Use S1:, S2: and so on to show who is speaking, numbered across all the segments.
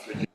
S1: Pledge.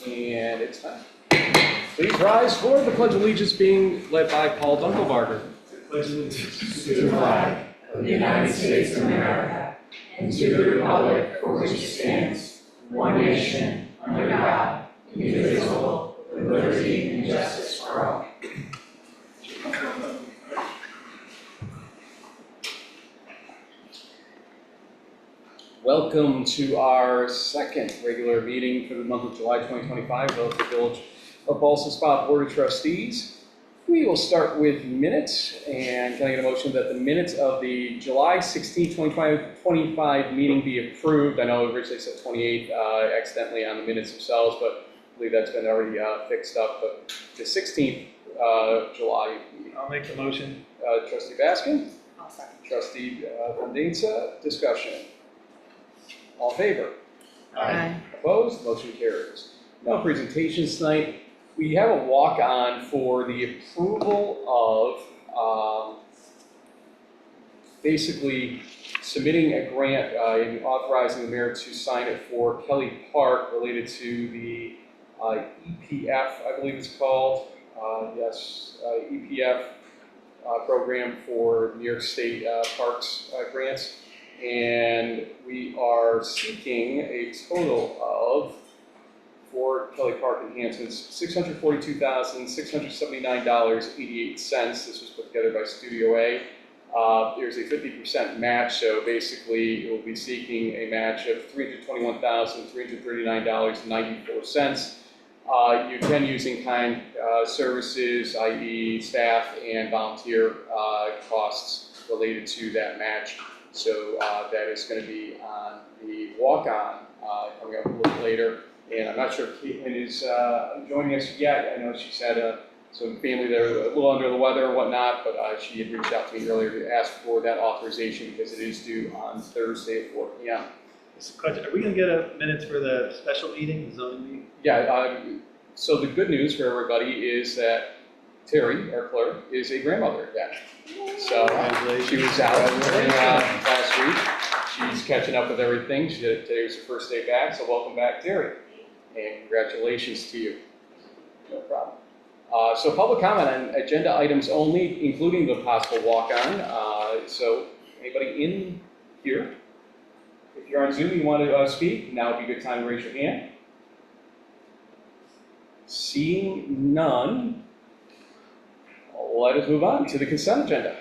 S1: And it's time. Please rise for the Pledge of Allegiance being led by Paul Dunkelbarger.
S2: Pledge allegiance to the flag of the United States of America and to the republic for which it stands, one nation, under God, indivisible, with liberty and justice for all.
S1: Welcome to our second regular meeting for the month of July 2025 of the Village of Ballston Spa Board of Trustees. We will start with minutes, and can I get a motion that the minutes of the July 16, 2025 meeting be approved? I know originally said 28th accidentally on the minutes themselves, but I believe that's been already fixed up. But the 16th July meeting.
S3: I'll make the motion.
S1: Trustee Baskin?
S4: I'll second.
S1: Trustee Fandinsa, discussion. All in favor?
S4: Aye.
S1: Opposed? Motion carries. No presentations tonight. We have a walk-on for the approval of basically submitting a grant and authorizing the mayor to sign it for Kelly Park related to the EPF, I believe it's called. EPF program for New York State Parks grants. And we are seeking a total of, for Kelly Park enhancements, $642,679.88. This was put together by Studio A. There's a 50% match, so basically it will be seeking a match of $321,339.94. You can use in-kind services, i.e. staff and volunteer costs related to that match. So that is going to be on the walk-on coming up a little later. And I'm not sure if Caitlin is joining us yet. I know she's had some family that are a little under the weather and whatnot, but she had reached out to me earlier to ask for that authorization because it is due on Thursday at 4 p.m.
S3: Are we going to get minutes for the special meeting, the zoning meeting?
S1: Yeah, so the good news for everybody is that Terry, our clerk, is a grandmother again. So she was out last week. She's catching up with everything. Today was her first day back, so welcome back, Terry. And congratulations to you. No problem. So public comment on agenda items only, including the possible walk-on. So anybody in here? If you're on Zoom, you want to speak, now would be a good time to raise your hand. Seeing none, let us move on to the consent agenda.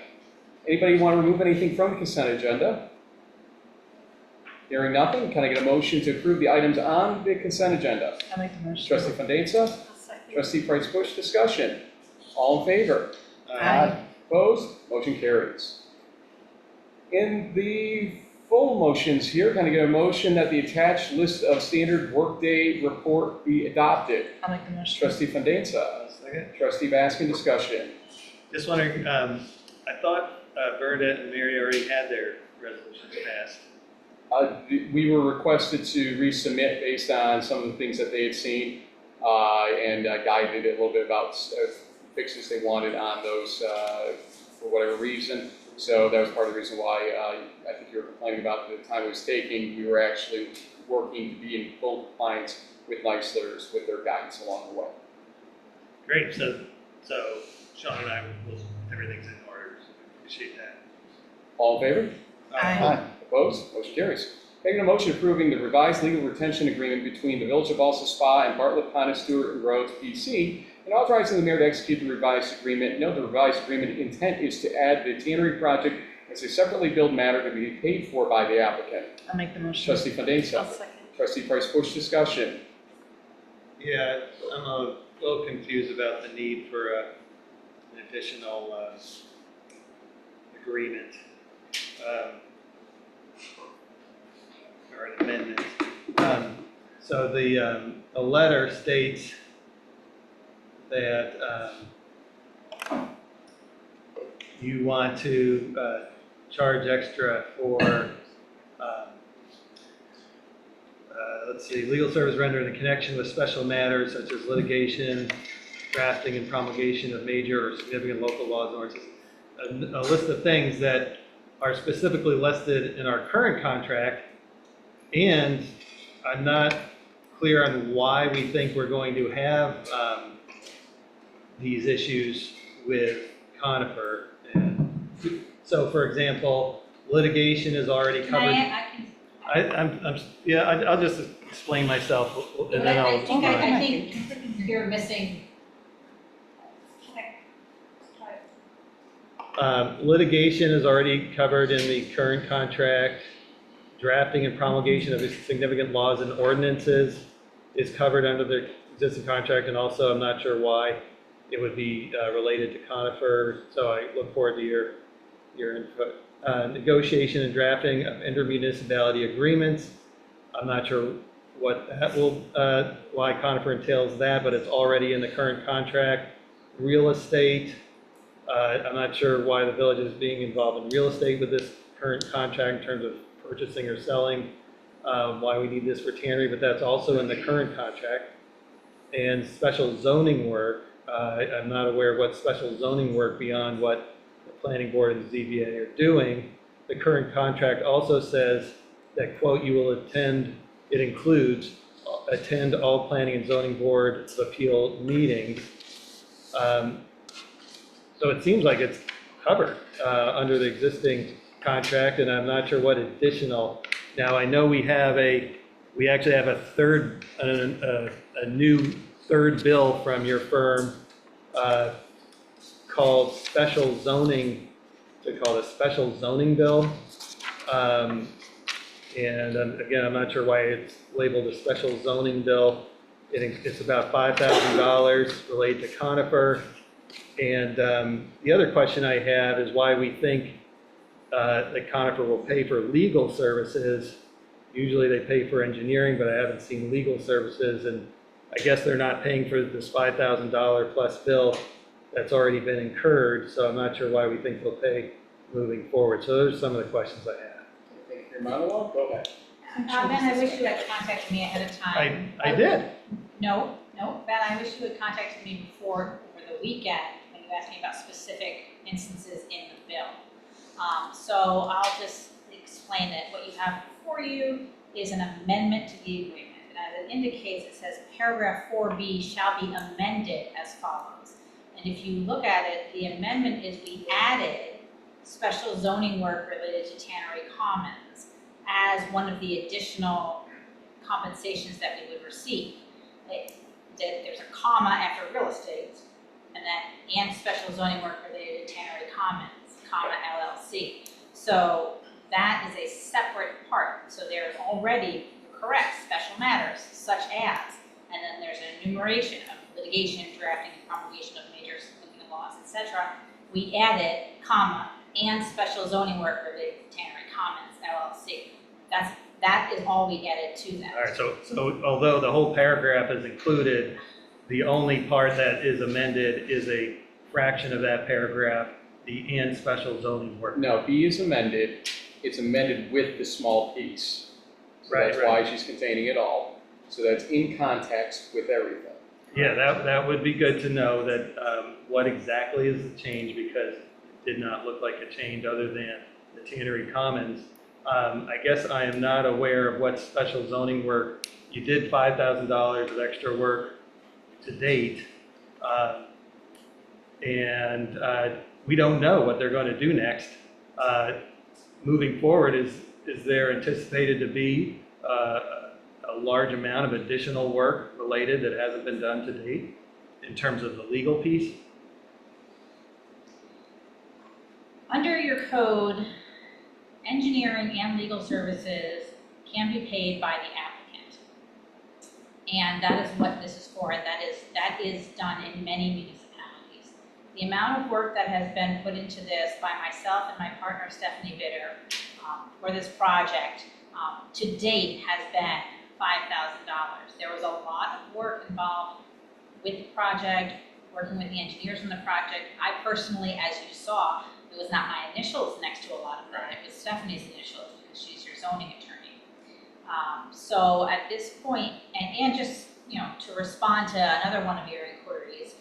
S1: Anybody want to remove anything from the consent agenda? Hearing nothing, can I get a motion to approve the items on the consent agenda?
S4: I'll make the motion.
S1: Trustee Fandinsa? Trustee Price-Bush, discussion. All in favor?
S4: Aye.
S1: Opposed? Motion carries. In the full motions here, can I get a motion that the attached list of standard workday report be adopted?
S4: I'll make the motion.
S1: Trustee Fandinsa?
S3: Second.
S1: Trustee Baskin, discussion.
S3: Just wondering, I thought Bernadette and Mary already had their resolutions passed.
S1: We were requested to resubmit based on some of the things that they had seen and guided a little bit about fixes they wanted on those for whatever reason. So that was part of the reason why I think you were complaining about the time it was taking. We were actually working to be in full compliance with Neisler's with their guidance along the way.
S3: Great. So Sean and I will, everything's in order. So appreciate that.
S1: All in favor?
S4: Aye.
S1: Opposed? Motion carries. Making a motion approving the revised legal retention agreement between the Village of Ballston Spa and Bartlett, Pond, Stewart, and Rhodes, PC, and authorizing the mayor to execute the revised agreement. Note the revised agreement intent is to add the tannery project as a separately billed matter to be paid for by the applicant.
S2: I'll make the motion.
S1: Trustee Fandesa.
S2: I'll second.
S1: Trustee Price-Bush, discussion.
S3: Yeah, I'm a little confused about the need for an additional agreement or an amendment. So the letter states that you want to charge extra for let's see, legal service rendered in connection with special matters such as litigation, drafting and promulgation of major or significant local laws and ordinances. A list of things that are specifically listed in our current contract, and I'm not clear on why we think we're going to have these issues with Conifer. And so, for example, litigation is already covered. I'll just explain myself and then I'll.
S4: I think you're missing.
S3: Litigation is already covered in the current contract. Drafting and promulgation of significant laws and ordinances is covered under the existing contract, and also I'm not sure why it would be related to Conifer, so I look forward to your input. Negotiation and drafting of intermunicipality agreements. I'm not sure what that will, why Conifer entails that, but it's already in the current contract. Real estate, I'm not sure why the village is being involved in real estate with this current contract in terms of purchasing or selling, why we need this for tannery, but that's also in the current contract. And special zoning work, I'm not aware of what special zoning work beyond what the planning board and ZBA are doing. The current contract also says that, quote, you will attend, it includes, attend all planning and zoning board of appeal meetings. So it seems like it's covered under the existing contract, and I'm not sure what additional. Now, I know we actually have a new third bill from your firm called special zoning, they call it a special zoning bill. And again, I'm not sure why it's labeled a special zoning bill. It's about $5,000 related to Conifer. And the other question I have is why we think that Conifer will pay for legal services. Usually they pay for engineering, but I haven't seen legal services, and I guess they're not paying for this $5,000 plus bill that's already been incurred, so I'm not sure why we think they'll pay moving forward. So those are some of the questions I have.
S1: Thank you for your monologue. Go ahead.
S4: Ben, I wish you had contacted me ahead of time.
S3: I did.
S4: No, Ben, I wish you had contacted me over the weekend when you asked me about specific instances in the bill. So I'll just explain it. What you have before you is an amendment to the agreement. And as it indicates, it says paragraph 4B shall be amended as follows. And if you look at it, the amendment is we added special zoning work related to Tannery Commons as one of the additional compensations that we would receive. There's a comma after real estate, and special zoning work related to Tannery Commons, comma LLC. So that is a separate part. So there's already, correct, special matters such as, and then there's an enumeration of litigation, drafting, and promulgation of major significant laws, etc. We added, comma, and special zoning work related to Tannery Commons LLC. That is all we added to that.
S3: All right, so although the whole paragraph is included, the only part that is amended is a fraction of that paragraph, the and special zoning work.
S1: No, B is amended. It's amended with the small piece. So
S3: Right,
S1: that's why she's containing it all. So that's in context with everything.
S3: Yeah, that would be good to know that what exactly is the change, because it did not look like a change other than the Tannery Commons. I guess I am not aware of what special zoning work. You did $5,000 of extra work to date, and we don't know what they're going to do next. Moving forward, is there anticipated to be a large amount of additional work related that hasn't been done to date in terms of the legal piece?
S4: Under your code, engineering and legal services can be paid by the applicant. And that is what this is for, and that is done in many municipalities. The amount of work that has been put into this by myself and my partner Stephanie Bitter for this project to date has been $5,000. There was a lot of work involved with the project, working with the engineers on the project. I personally, as you saw, it was not my initials next to a lot of that, it was Stephanie's initials because she's your zoning attorney. So at this point, and just, you know, to respond to another one of your inquiries,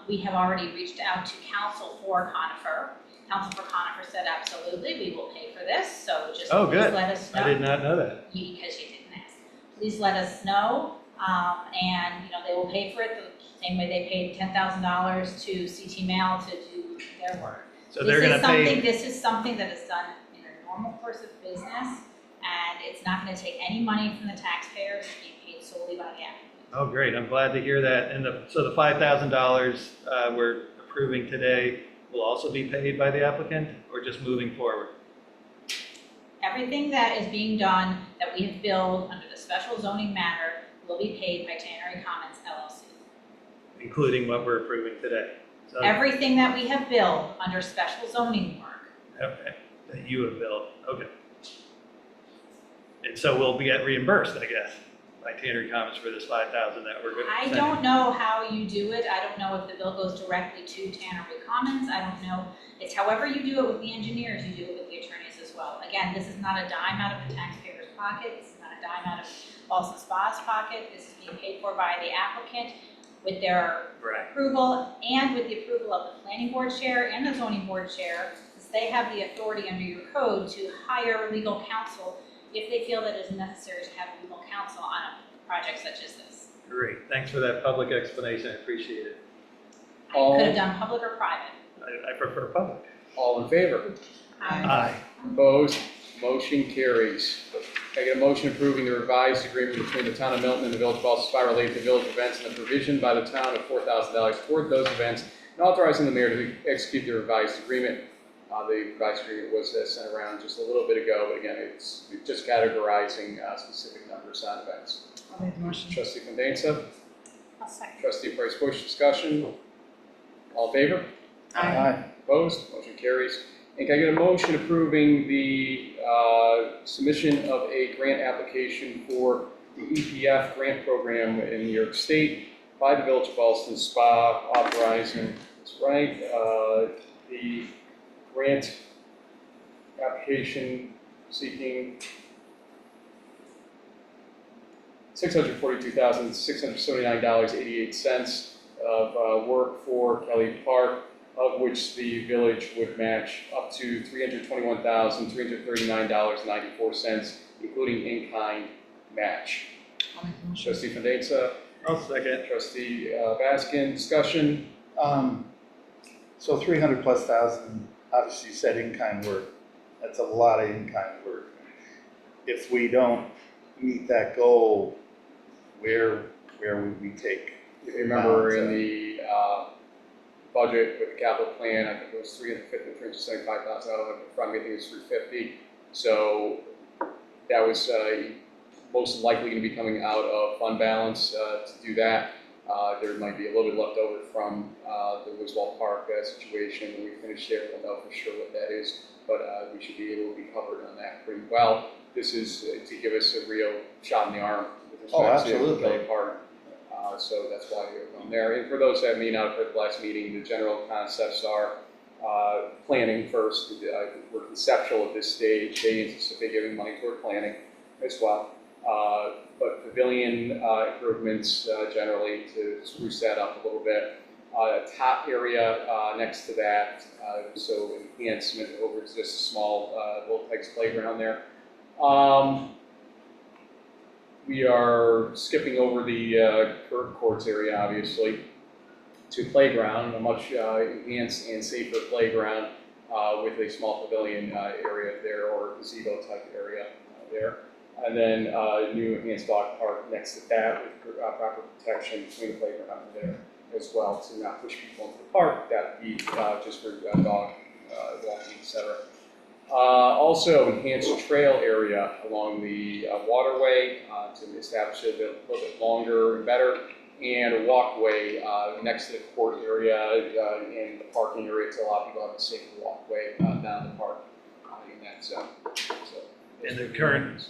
S4: we have already reached out to counsel for Conifer. Counsel for Conifer said, absolutely, we will pay for this, so just
S3: Oh,
S4: please
S3: good.
S4: let us know.
S3: I did not know that.
S4: Because you didn't ask. Please let us know, and, you know, they will pay for it the same way they paid $10,000 to CT Mail to do their work.
S3: So they're going to pay.
S4: This is something that is done in a normal course of business, and it's not going to take any money from the taxpayers. It's being paid solely by the applicant.
S3: Oh, great. I'm glad to hear that. And so the $5,000 we're approving today will also be paid by the applicant, or just moving forward?
S4: Everything that is being done that we have billed under the special zoning matter will be paid by Tannery Commons LLC.
S3: Including what we're approving today? So,
S4: Everything that we have billed under special zoning work.
S3: okay, that you have billed, okay. And so we'll get reimbursed, I guess, by Tannery Commons for this $5,000 that we're going to
S4: I don't know how you do it. I don't know if the bill goes directly to Tannery Commons. I don't know. It's however you do it with the engineers, you do it with the attorneys as well. Again, this is not a dime out of the taxpayer's pocket. This is not a dime out of Ballston Spa's pocket. This is being paid for by the applicant with their approval and with the approval of the planning board chair and the zoning board chair, since they have the authority under your code to hire legal counsel if they feel that it is necessary to have legal counsel on a project such as this.
S3: Great, thanks for that public explanation, I appreciate it.
S4: I could have done public or private.
S3: I prefer public.
S1: All in favor?
S3: Aye.
S1: Opposed? Motion carries. Can I get a motion approving the revised agreement between the town of Milton and the village of Ballston Spa related to village events and the provision by the town of $4,000 toward those events, and authorizing the mayor to execute the revised agreement. The revised agreement was sent around just a little bit ago, but again, it's just categorizing specific numbers on events.
S2: I'll make the motion.
S1: Trustee Condensa,
S4: I'll second.
S1: Trustee Price Bush, discussion. All in favor?
S2: Aye.
S1: Opposed? Motion carries. And can I get a motion approving the submission of a grant application for the EPF grant program in New York State by the Village of Ballston Spa, authorizing, that's right, the grant application seeking $642,679.88 of work for Kelly Park, of which the village would match up to $321,339.94, including in-kind match.
S2: I'll make the motion.
S1: Trustee Condensa,
S3: I'll second.
S1: Trustee Baskin, discussion.
S5: So 300 plus thousand, obviously you said in-kind work. That's a lot of in-kind work. If we don't meet that goal, where would we take?
S1: If you remember in the budget with the capital plan, I think it was $350,000, $375,000. I don't have it in front of me, I think it was $350,000. So that was most likely going to be coming out of fund balance to do that. There might be a little bit left over from the Wiswall Park situation. When we finish there, we'll know for sure what that is, but we should be able to be covered on that pretty well. This is to give us a real shot in the arm with respect to Kelly Park. So that's why we're going there. And for those that may not have heard the last meeting, the general concepts are planning first. We're conceptual at this stage. They anticipate giving money toward planning as well. But pavilion improvements generally to spruce that up a little bit. Top area next to that, so enhancement over just a small Voltex playground there. We are skipping over the curb courts area, obviously, to playground, a much enhanced and safer playground with a small pavilion area there, or gazebo type area there. And then new enhanced dog park next to that with proper protection between the playground there as well to not push people into the park. That would be just for dog walking, etc. Also, enhanced trail area along the waterway to establish it a little bit longer and better, and a walkway next to the court area and the parking area to allow people to have a safe walkway down the park in that zone. So,
S3: And the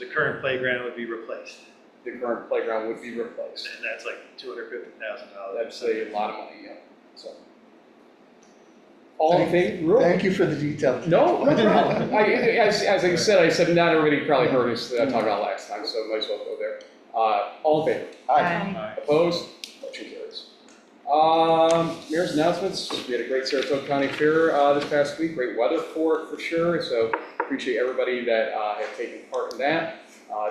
S3: current playground would be replaced.
S1: the current playground would be replaced.
S3: And that's like $250,000.
S1: That's a lot of money, yeah. So, all in favor?
S5: Thank you for the detail.
S1: No problem. As I said, not everybody probably heard us talk about last time, so might as well go there. All in favor?
S5: Aye.
S1: Opposed? Motion carries. Mayor's announcements. We had a great Saratoga County Fair this past week. Great weather for it, for sure. So appreciate everybody that have taken part in that.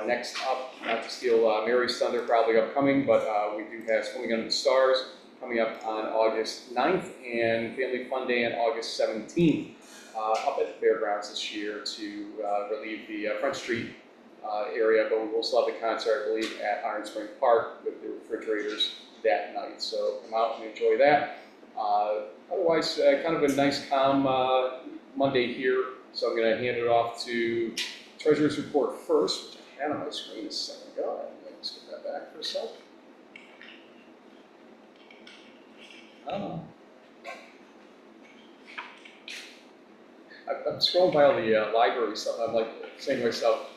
S1: Next up, not to steal Mary's thunder, probably upcoming, but we do have Swimming Under the Stars coming up on August 9th and Family Fun Day on August 17th up at the fairgrounds this year to relieve the Front Street area, but we will still have the concert, I believe, at Iron Spring Park with the refrigerators that night. So come out and enjoy that. Otherwise, kind of a nice, calm Monday here. So I'm going to hand it off to Treasurer's Report first, which I had on my screen a second ago. Let's get that back for a second. I'm scrolling by all the library stuff. I'm like saying to myself,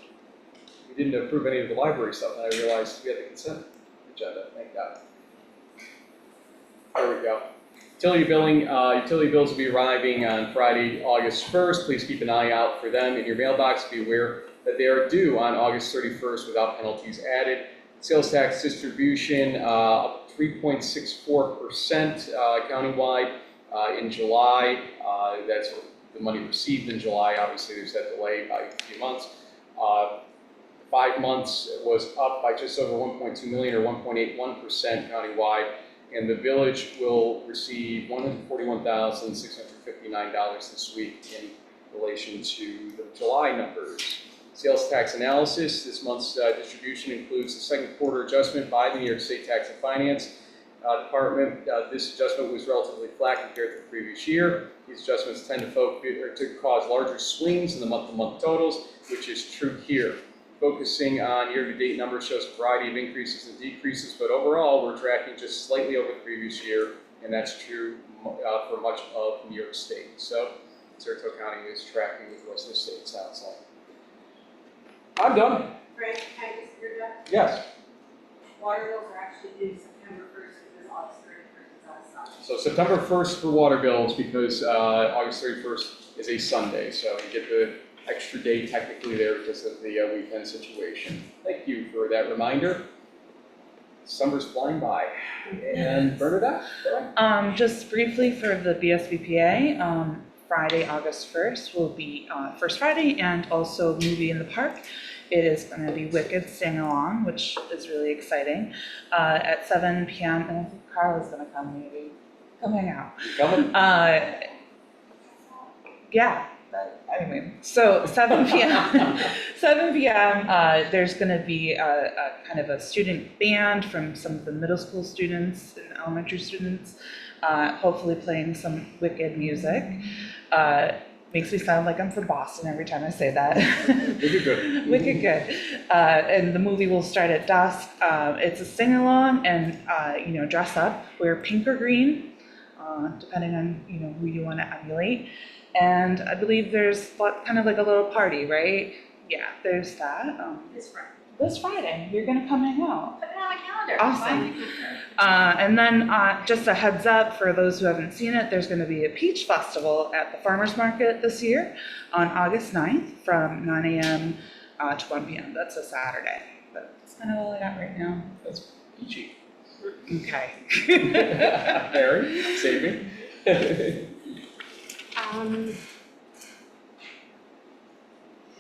S1: we didn't approve any of the library stuff, and I realized we had the consent agenda. Thank God. There we go. Utility billing. Utility bills will be arriving on Friday, August 1st. Please keep an eye out for them in your mailbox. Be aware that they are due on August 31st without penalties added. Sales tax distribution up 3.64% countywide in July. That's the money received in July. Obviously, there's that delay by a few months. 5 months was up by just over 1.2 million or 1.81% countywide. And the village will receive $141,659 this week in relation to the July numbers. Sales tax analysis. This month's distribution includes the second quarter adjustment by the New York State Tax and Finance Department. This adjustment was relatively flat compared to the previous year. These adjustments tend to cause larger swings in the month-to-month totals, which is true here. Focusing on year-to-date numbers shows a variety of increases and decreases, but overall we're tracking just slightly over the previous year, and that's true for much of New York State. So Saratoga County is tracking with the rest of the state, sounds like. I'm done.
S2: Greg, can I just hear that?
S1: Yes.
S2: Water bills are actually due September 1st because August 31st is on Sunday.
S1: So September 1st for water bills because August 31st is a Sunday, so you get the extra day technically there because of the weekend situation. Thank you for that reminder. Summer's flying by. And Bernadette, go ahead.
S6: Just briefly for the BSBPA, Friday, August 1st will be First Friday and also movie in the park. It is going to be Wicked Sing Along, which is really exciting, at 7 p.m. And I think Carl is going to come maybe. Come hang out.
S1: You coming?
S6: Yeah. Anyway, so 7 p.m. 7 p.m. There's going to be a kind of a student band from some of the middle school students and elementary students, hopefully playing some Wicked music. Makes me sound like I'm from Boston every time I say that.
S1: Wicked good.
S6: Wicked good. And the movie will start at dusk. It's a sing-along and, dress up, wear pink or green, depending on, who you want to emulate. And I believe there's kind of like a little party, right? Yeah, there's that. This Friday, you're going to come hang out.
S4: Put it on the calendar.
S6: Awesome. And then just a heads up for those who haven't seen it, there's going to be a peach festival at the farmer's market this year on August 9th from 9 a.m. To 1 p.m. That's a Saturday. But that's kind of all I got right now.
S1: That's peachy.
S6: Okay.
S1: Mary, save me.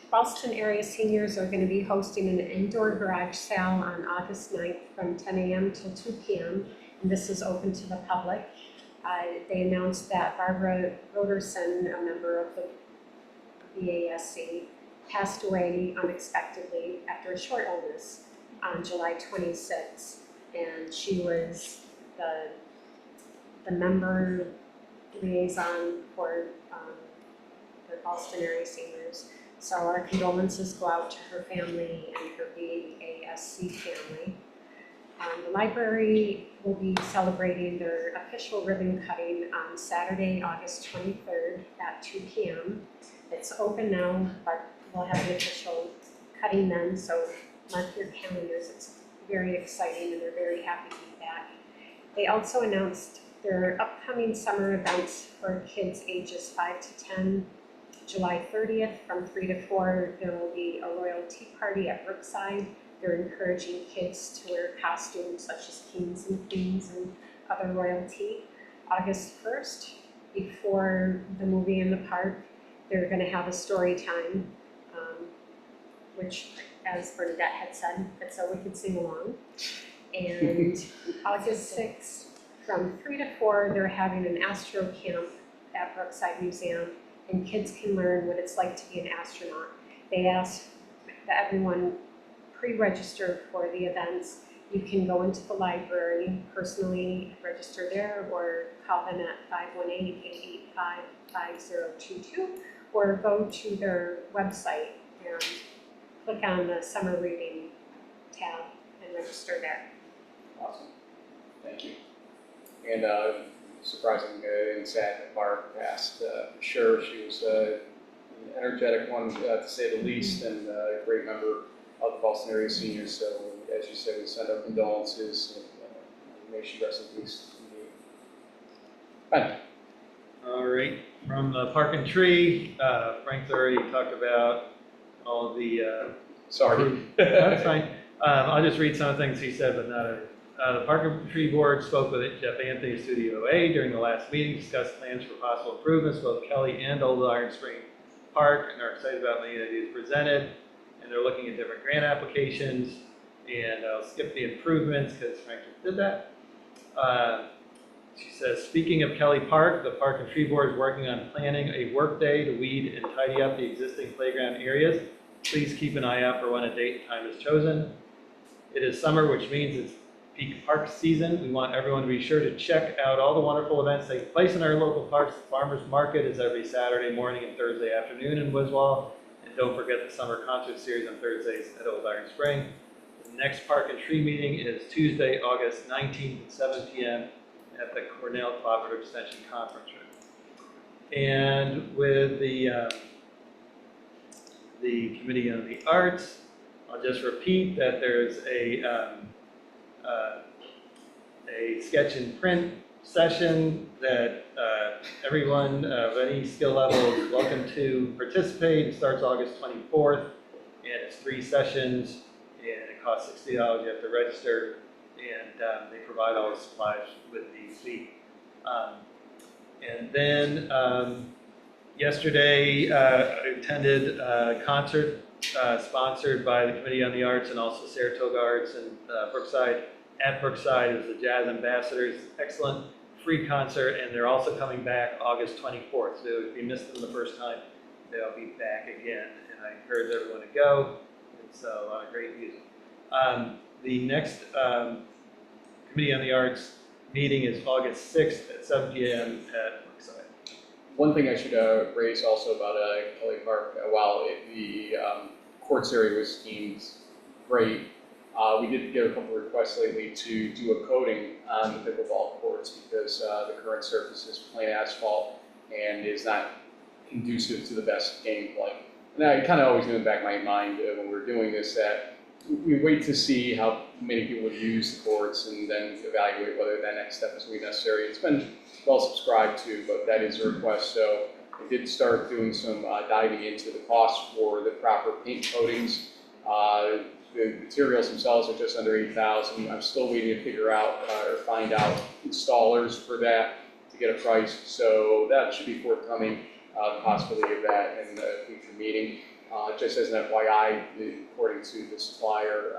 S7: Ballston area seniors are going to be hosting an indoor garage sale on August 9th from 10 a.m. till 2 p.m. And this is open to the public. They announced that Barbara Roderson, a member of the BASC, passed away unexpectedly after a short illness on July 26th. And she was the member liaison for the Ballston area seniors. So our condolences go out to her family and her BASC family. The library will be celebrating their official ribbon cutting on Saturday, August 23rd at 2 p.m. It's open now, but we'll have an official cutting then, so mark your calendars. It's very exciting and they're very happy to be back. They also announced their upcoming summer events for kids ages 5 to 10. July 30th from 3 to 4, there will be a royal tea party at Brookside. They're encouraging kids to wear costumes such as kings and queens and other royalty. August 1st, before the movie in the park, they're going to have a story time, which, as Bernadette had said, it's so we could sing along. And August 6th, from 3 to 4, they're having an astro camp at Brookside Museum, and kids can learn what it's like to be an astronaut. They ask that everyone pre-register for the events. You can go into the library personally, register there, or call them at 518-885-5022, or go to their website and click on the summer reading tab and register there.
S1: Awesome, thank you. And surprising and sad that Barb passed. For sure, she was an energetic one, to say the least, and a great member of the Ballston area seniors. So, as you said, we send our condolences and may she rest in peace. Fine.
S3: All right, from the Park and Tree, Frank's already talked about all of the.
S1: Sorry.
S3: That's fine. I'll just read some of the things he said, but not everything. The Park and Tree Board spoke with Jeff Anthony of Studio A during the last meeting, discussed plans for possible improvements, both Kelly and Old Iron Spring Park, and are excited about many ideas presented. And they're looking at different grant applications. And I'll skip the improvements because Frank just did that. She says, speaking of Kelly Park, the Park and Tree Board is working on planning a work day to weed and tidy up the existing playground areas. Please keep an eye out for when a date and time is chosen. It is summer, which means it's peak park season. We want everyone to be sure to check out all the wonderful events taking place in our local parks. The Farmers Market is every Saturday morning and Thursday afternoon in Wiswall. And don't forget the summer concert series on Thursdays at Old Iron Spring. The next Park and Tree meeting is Tuesday, August 19th at 7 p.m. at the Cornell Cooperative Extension Conference Room. And with the Committee on the Arts, I'll just repeat that there's a sketch and print session that everyone of any skill level is welcome to participate. It starts August 24th, and it's 3 sessions, and it costs $60. You have to register, and they provide all the supplies with the fee. And then yesterday, I attended a concert sponsored by the Committee on the Arts and also Saratoga Arts and Brookside. At Brookside is the Jazz Ambassadors, excellent free concert, and they're also coming back August 24th. So if you missed them the first time, they'll be back again, and I encourage everyone to go. It's a lot of great music. The next Committee on the Arts meeting is August 6th at 7 p.m. at Brookside.
S1: One thing I should raise also about Kelly Park, while the courts area was deemed great, we did get a couple of requests lately to do a coating on the pickleball courts because the current surface is plain asphalt and is not conducive to the best gameplay. And I kind of always knew in the back of my mind when we were doing this that we wait to see how many people would use the courts and then evaluate whether that next step is going to be necessary. It's been well subscribed to, but that is a request. So I did start doing some diving into the cost for the proper paint coatings. The materials themselves are just under $8,000. I'm still waiting to figure out or find out installers for that to get a price. So that should be forthcoming, the possibility of that in the future meeting. Just as an FYI, according to the supplier,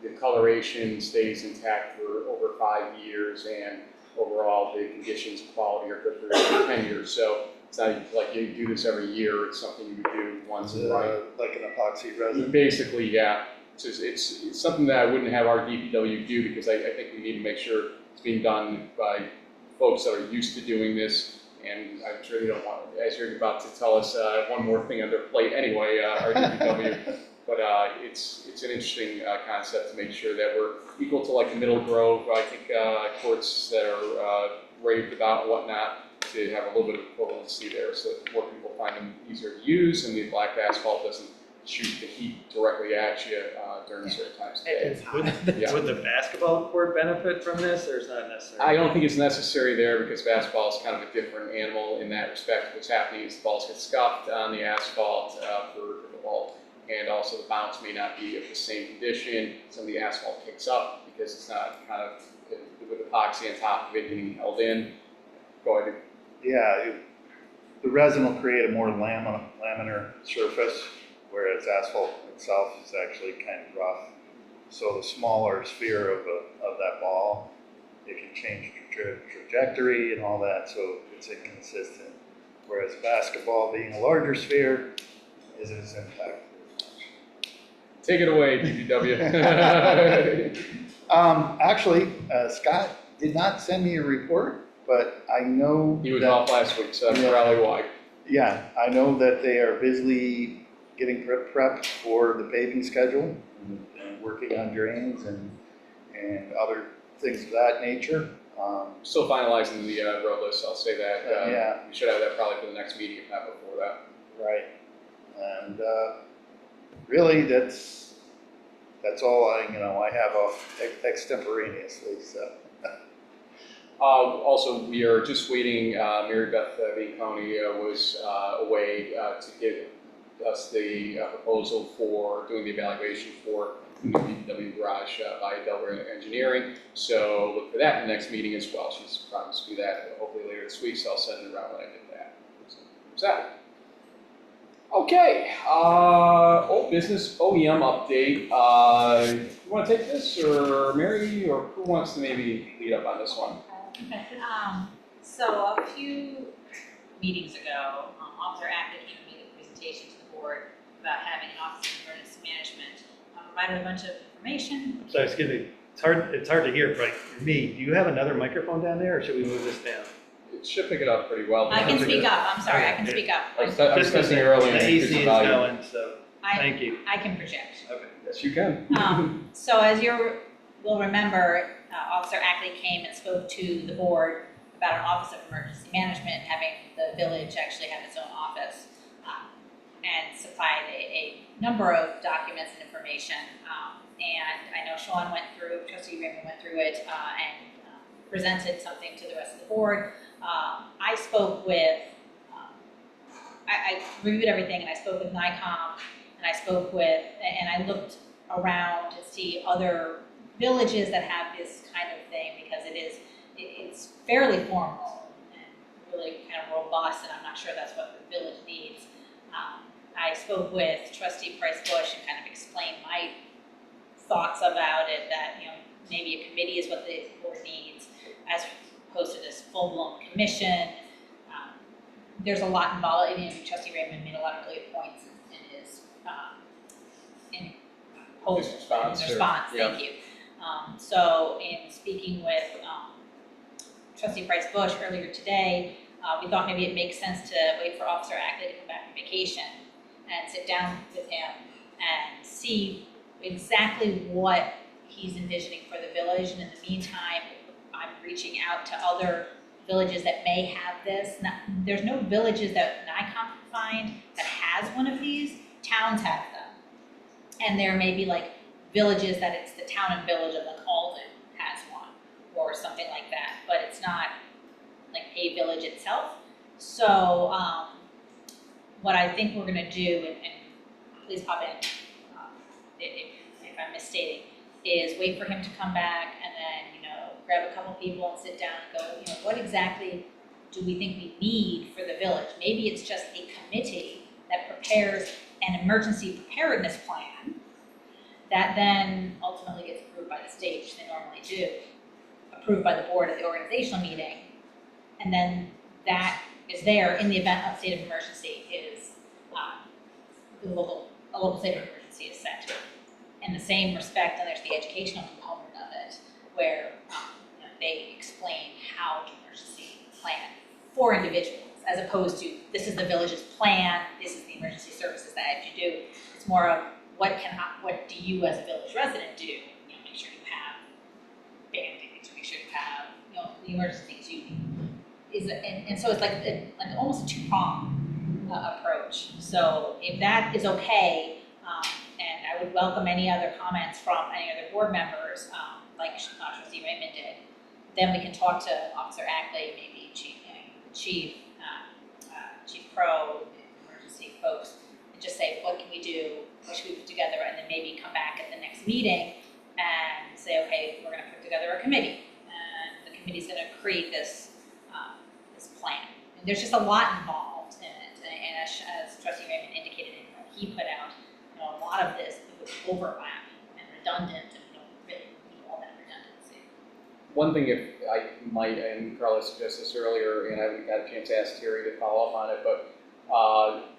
S1: the coloration stays intact for over 5 years, and overall the conditions and quality are good for 10 years. So it's not like you do this every year, it's something you would do once and right.
S5: Like an epoxy resin?
S1: Basically, yeah. It's something that I wouldn't have our DPW do because I think we need to make sure it's being done by folks that are used to doing this. And I'm sure you don't want, as you're about to tell us, one more thing on their plate anyway, our DPW. But it's an interesting concept to make sure that we're equal to like the Middle Grove, I think, courts that are raved about and whatnot, to have a little bit of equivalency there so that more people find them easier to use and the black asphalt doesn't shoot the heat directly at you during certain times of the day.
S3: Would the basketball court benefit from this, or is that necessary?
S1: I don't think it's necessary there because basketball is kind of a different animal in that respect. What's happening is the balls get scuffed on the asphalt for the ball, and also the bounce may not be of the same condition. Some of the asphalt kicks up because it's not kind of with epoxy on top of it getting held in. Go ahead.
S5: Yeah, the resin will create a more laminar surface, whereas asphalt itself is actually kind of rough. So the smaller sphere of that ball, it can change trajectory and all that, so it's inconsistent. Whereas basketball, being a larger sphere, isn't as impactful as much.
S1: Take it away, DPW.
S5: Actually, Scott did not send me a report, but I know
S1: He was
S5: that,
S1: off last week, so that's probably why.
S5: yeah, I know that they are busily getting prepped for the paving schedule and working on drains and other things of that nature.
S1: Still finalizing the road list, I'll say that.
S5: Yeah.
S1: We should have that probably for the next meeting, if not before that.
S5: Right. And really, that's all I have extemporaneously. So.
S1: Also, we are just waiting, Mary Beth Coney was away to give us the proposal for doing the evaluation for the new DPW garage by Delaware Engineering. So look for that in the next meeting as well. She's promised me that hopefully later this week, so I'll send it around when I get that. So there's that. Okay, old business OEM update. You want to take this, or Mary, or who wants to maybe lead up on this one?
S4: So a few meetings ago, Officer Ackley came and made a presentation to the board about having an Office of Emergency Management, provided a bunch of information.
S3: So excuse me, it's hard to hear, but for me, do you have another microphone down there, or should we move this down?
S1: It should pick it up pretty well.
S4: I can speak up, I'm sorry, I can speak up.
S1: I was
S3: Just because
S1: testing earlier.
S3: the AC is going, so,
S4: I
S3: thank you.
S4: can project.
S3: Okay.
S1: Yes, you can.
S4: So as you will remember, Officer Ackley came and spoke to the board about an Office of Emergency Management, having the village actually have its own office, and supplied a number of documents and information. And I know Sean went through, Trustee Raymond went through it, and presented something to the rest of the board. I spoke with, I reviewed everything, and I spoke with NICOM, and I spoke with, and I looked around to see other villages that have this kind of thing, because it's fairly formal and really kind of robust, and I'm not sure that's what the village needs. I spoke with Trustee Price Bush and kind of explained my thoughts about it, that, maybe a committee is what the board needs, as opposed to this full-blown commission. There's a lot involved. Trustee Raymond made a lot of really good points in his response. Thank you. So in speaking with Trustee Price Bush earlier today, we thought maybe it makes sense to wait for Officer Ackley to come back from vacation and sit down with him and see exactly what he's envisioning for the village. And in the meantime, I'm reaching out to other villages that may have this. Now, there's no villages that NICOM can find that has one of these. Towns have them. And there may be like villages that it's the town and village of like Alden has one or something like that, but it's not like a village itself. So what I think we're gonna do, and please pop in if I'm misstating, is wait for him to come back and then, grab a couple people and sit down and go, what exactly do we think we need for the village? Maybe it's just a committee that prepares an emergency preparedness plan that then ultimately gets approved by the state, which they normally do, approved by the board at the organizational meeting. And then that is there in the event of state of emergency is, a local state of emergency is set. In the same respect, and there's the educational component of it, where they explain how to emergency plan for individuals, as opposed to this is the village's plan, this is the emergency services that you do. It's more of what do you as a village resident do? Make sure you have Band-Aids, make sure you have the emergency things you need. And so it's like almost a two-pronged approach. So if that is okay, and I would welcome any other comments from any other board members, like Trustee Raymond did, then we can talk to Officer Ackley, maybe Chief Pro, emergency folks, and just say, what can we do, what should we put together, and then maybe come back at the next meeting and say, okay, we're gonna put together a committee, and the committee's gonna create this plan. And there's just a lot involved in it, and as Trustee Raymond indicated in what he put out, a lot of this would overlap and redundant, and we don't really need all that redundancy.
S1: One thing, if I might, and Carla suggested this earlier, and I haven't got a chance to ask Terry to follow up on it, but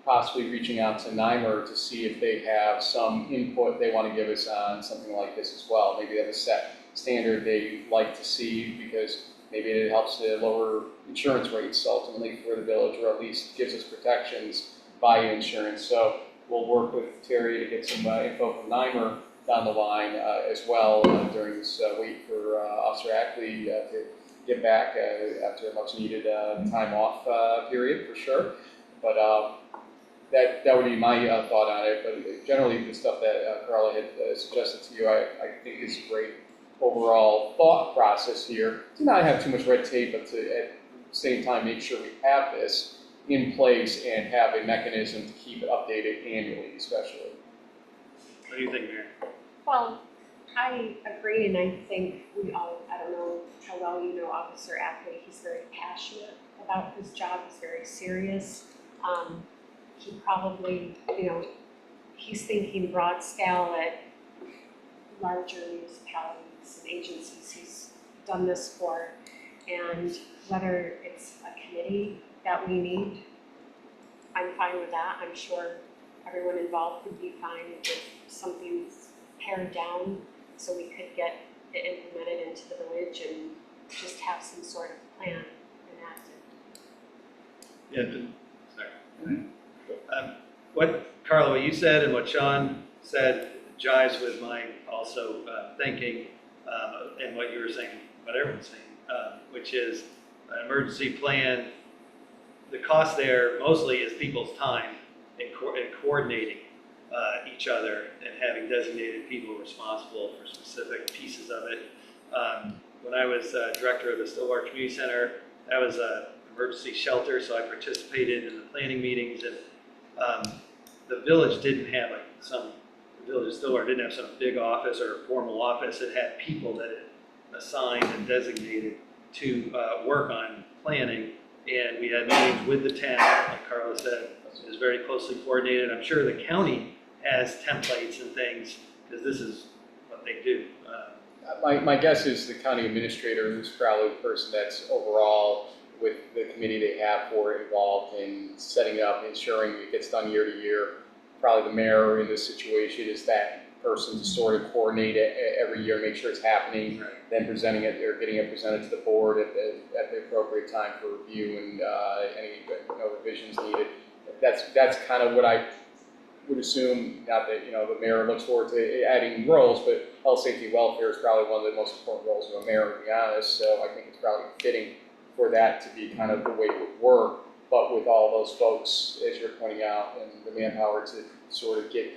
S1: possibly reaching out to NYMER to see if they have some input they want to give us on something like this as well. Maybe they have a set standard they'd like to see, because maybe it helps to lower insurance rates ultimately for the village, or at least gives us protections by insurance. So we'll work with Terry to get some info from NYMER down the line as well during this wait for Officer Ackley to get back after a much needed time off period for sure. But that would be my thought on it. But generally the stuff that Carla had suggested to you, I think is a great overall thought process here. To not have too much red tape, but to at the same time make sure we have this in place and have a mechanism to keep it updated annually, especially.
S3: What do you think, Mary?
S7: Well, I agree, and I think we all, I don't know how well you know Officer Ackley, he's very passionate about his job, he's very serious. He probably, he's thinking broad scale at larger municipalities and agencies he's done this for, and whether it's a committee that we need, I'm fine with that. I'm sure everyone involved would be fine if something's pared down so we could get it implemented into the village and just have some sort of plan enacted.
S3: Yeah, sorry. Carla, what you said and what Sean said jives with my also thinking and what you were saying, what everyone's saying, which is an emergency plan. The cost there mostly is people's time and coordinating each other and having designated people responsible for specific pieces of it. When I was director of the Stillwater Community Center, that was an emergency shelter, so I participated in the planning meetings, and the village didn't have the village of Stillwater didn't have some big office or formal office. It had people that it assigned and designated to work on planning, and we had meetings with the town, like Carla said. It was very closely coordinated. I'm sure the county has templates and things, because this is what they do.
S1: My guess is the county administrator, who's probably the person that's overall with the committee they have for it involved in setting up, ensuring it gets done year to year. Probably the mayor in this situation is that person to sort of coordinate it every year, make sure it's happening,
S3: Right.
S1: then presenting it or getting it presented to the board at the appropriate time for review and any revisions needed. That's kind of what I would assume. Not that the mayor looks forward to adding roles, but health, safety, welfare is probably one of the most important roles of a mayor, to be honest. So I think it's probably fitting for that to be kind of the way it would work, but with all those folks, as you're pointing out, and the manpower to sort of get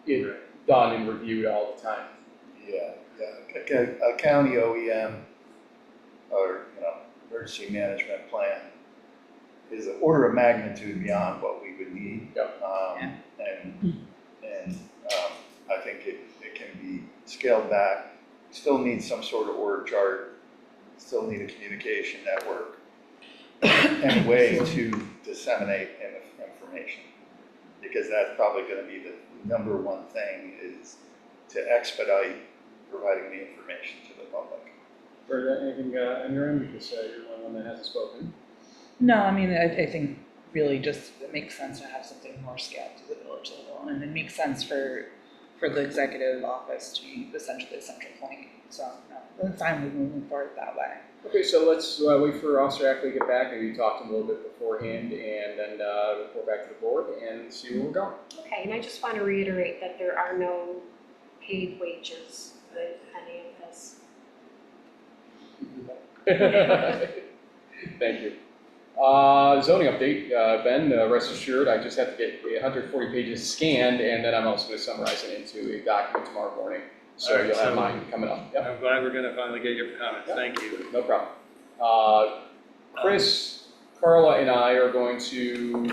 S1: it done and reviewed all the time.
S5: Yeah. A county OEM or, emergency management plan is an order of magnitude beyond what we would need.
S1: Yep.
S5: And I think it can be scaled back. Still need some sort of org chart, still need a communication network and a way to disseminate information. Because that's probably going to be the number one thing, is to expedite providing the information to the public.
S1: Or anything on your end, because you're the only one that hasn't spoken.
S6: No, I mean, I think really just it makes sense to have something more scaled to the village level, and it makes sense for the executive office to be essentially a central point. So, no, it's fine with moving forward that way.
S1: Okay, so let's wait for Officer Ackley to get back, maybe talk to him a little bit beforehand, and then report back to the board and see where we're going.
S7: Okay, and I just want to reiterate that there are no paid wages with any of this.
S1: Thank you. Zoning update, Ben, rest assured, I just have to get 140 pages scanned, and then I'm also going to summarize it into a document tomorrow morning. So
S3: All right,
S1: you'll have
S3: so
S1: mine coming up. Yep.
S3: I'm glad we're gonna finally get your comments,
S1: Yep.
S3: thank you.
S1: No problem. Chris, Carla, and I are going to,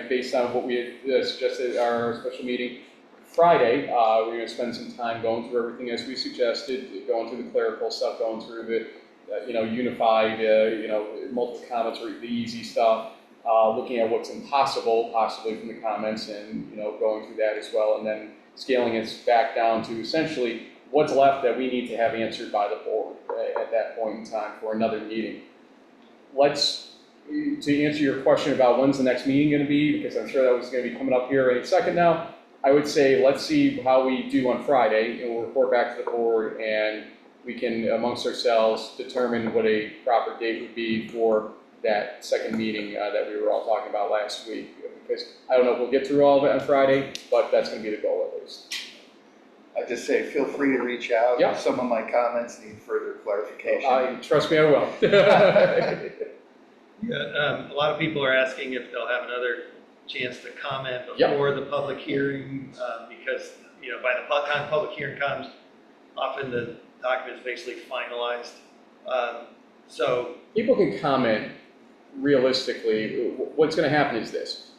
S1: based on what we had suggested at our special meeting Friday, we're going to spend some time going through everything as we suggested, going through the clerical stuff, going through the, unified, multiple comments, or the easy stuff, looking at what's impossible, possibly from the comments, and, going through that as well, and then scaling it back down to essentially what's left that we need to have answered by the board at that point in time for another meeting. To answer your question about when's the next meeting going to be, because I'm sure that was going to be coming up here any second now, I would say let's see how we do on Friday, and we'll report back to the board, and we can, amongst ourselves, determine what a proper date would be for that second meeting that we were all talking about last week. Because I don't know if we'll get through all of it on Friday, but that's going to be the goal at least.
S5: I just say, feel free to reach out
S1: Yeah.
S5: if some of my comments need further clarification.
S1: Trust me, I will.
S3: Yeah, a lot of people are asking if they'll have another chance to comment
S1: Yep.
S3: before the public hearing, because, by the time public hearing comes, often the document's basically finalized. So,
S1: People can comment realistically. What's going to happen is this.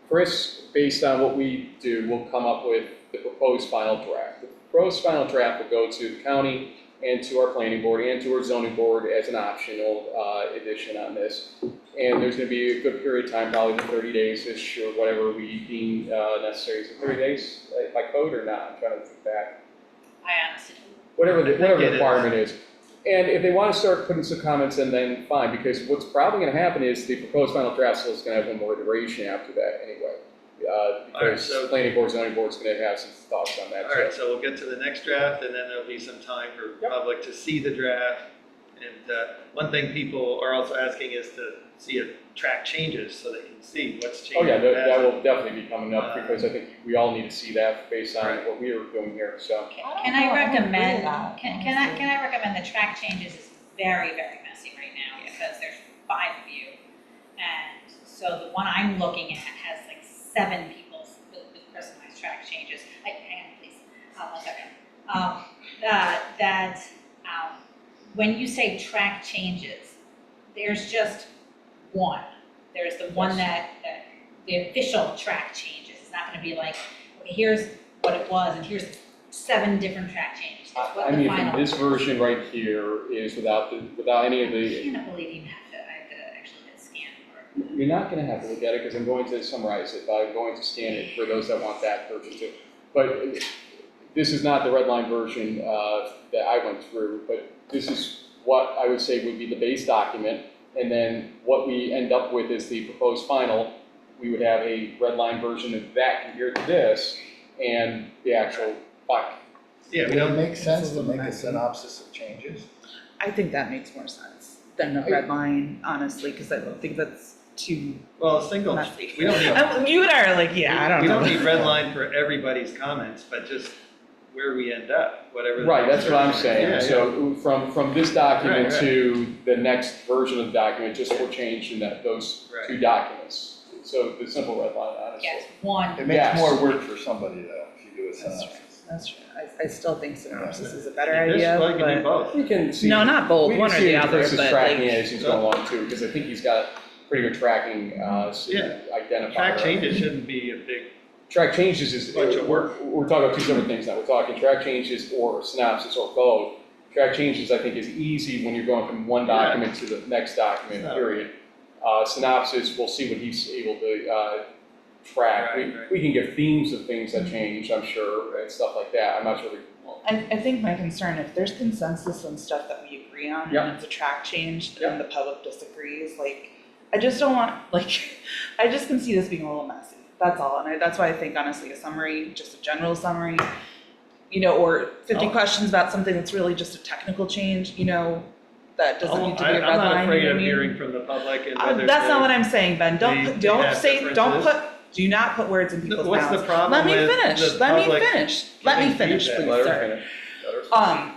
S1: Chris, based on what we do, will come up with the proposed final draft. The proposed final draft will go to the county and to our planning board and to our zoning board as an optional addition on this. And there's going to be a good period of time, probably the 30 days-ish or whatever we deem necessary. Is it 30 days by code or not? I'm trying to think back.
S4: I honestly don't.
S1: Whatever the
S3: I think it
S1: requirement is. And if they want to start putting some comments in, then fine, because what's probably going to happen is the proposed final draft still is going to have one more iteration after that anyway. Because
S3: so-
S1: the planning board, zoning board's going to have some thoughts on that.
S3: all right, so we'll get to the next draft, and then there'll be some time for
S1: Yep.
S3: public to see the draft. And one thing people are also asking is to see if track changes, so they can see what's changed.
S1: Oh yeah,
S3: in the
S1: that
S3: past.
S1: will definitely be coming up, because I think we all need to see that based on
S3: Right.
S1: what we are doing here, so.
S4: Can I recommend, can I recommend the track changes is very, very messy right now because there's 5 of you. And so the one I'm looking at has like 7 people's with personalized track changes. Hang on, please, 1 second. When you say track changes, there's just one. There's the one that the official track changes. It's not gonna be like, okay, here's what it was and here's 7 different track changes. That's what
S1: I
S4: the
S1: mean,
S4: final.
S1: this version right here is without any of
S4: I
S1: the,
S4: can't believe you I have to actually hit scan for it.
S1: you're not gonna have to look at it, because I'm going to summarize it by going to scan it for those that want that version too. But this is not the red line version that I went through, but this is what I would say would be the base document, and then what we end up with is the proposed final. We would have a red line version of that compared to this, and the actual final.
S3: Yeah, we
S5: Would it
S3: don't,
S5: make sense
S6: It's a
S5: to
S6: little
S5: make a
S6: messy.
S5: synopsis of changes?
S6: I think that makes more sense than a red line, honestly, because I don't think that's too
S3: well, single,
S6: messy.
S3: we don't need.
S6: You and I are like, yeah, I don't
S3: We
S6: know.
S3: don't need red line for everybody's comments, but just where we end up, whatever. the
S1: Right,
S3: next
S1: that's what I'm
S3: version is.
S1: saying.
S3: Yeah,
S1: So from this document
S3: Right, right.
S1: to the next version of the document, just will change in those
S3: Right.
S1: 2 documents. So the simple red line, honestly.
S4: Yes, one.
S5: It makes
S1: Yes.
S5: more work for somebody though, if you do a
S6: That's true.
S5: synopsis.
S6: That's true. I still think synopsis is a better
S3: Yeah.
S6: idea,
S3: Well, you can do
S6: but
S3: both.
S1: We can see.
S6: no, not both,
S1: We can
S6: one or
S1: see
S6: the
S1: if
S6: other,
S1: Chris is
S6: but
S1: tracking
S6: like,
S1: it as he's going along too, because I think he's got pretty good tracking,
S3: Yeah.
S1: identifier.
S3: Track changes shouldn't be a big,
S1: Track changes is,
S3: Bunch of work.
S1: we're talking about 2 separate things now. We're talking track changes or synopsis or both. Track changes, I think, is easy when you're going from one
S3: Yeah.
S1: document to the next document,
S3: Yeah.
S1: period. Synopsis, we'll see what he's able to track.
S3: Right.
S1: We can get themes of things that change, I'm sure, and stuff like that. I'm not sure we,
S6: I think my concern, if there's consensus on stuff that we agree agree on,
S1: Yep.
S6: and it's a track change,
S1: Yep.
S6: and the public disagrees, like, I just don't want, like, I just can see this being a little messy, that's all, and that's why I think honestly, a summary, just a general summary, you know, or 50
S3: Oh.
S6: questions about something that's really just a technical change, you know, that doesn't need to be a red
S3: I'm not
S6: line,
S3: afraid
S6: you know
S3: of
S6: what I mean?
S3: hearing from the public and whether.
S6: That's not what I'm saying, Ben,
S3: they
S6: don't
S3: have
S6: don't
S3: differences.
S6: do not put words in people's
S3: What's
S6: mouths.
S3: the problem
S6: Let me
S3: with
S6: finish,
S3: the
S6: let me
S3: public
S6: finish, let me
S3: giving
S6: finish,
S3: feedback?
S6: please,
S1: Let her
S6: sir.
S1: finish. Let her finish.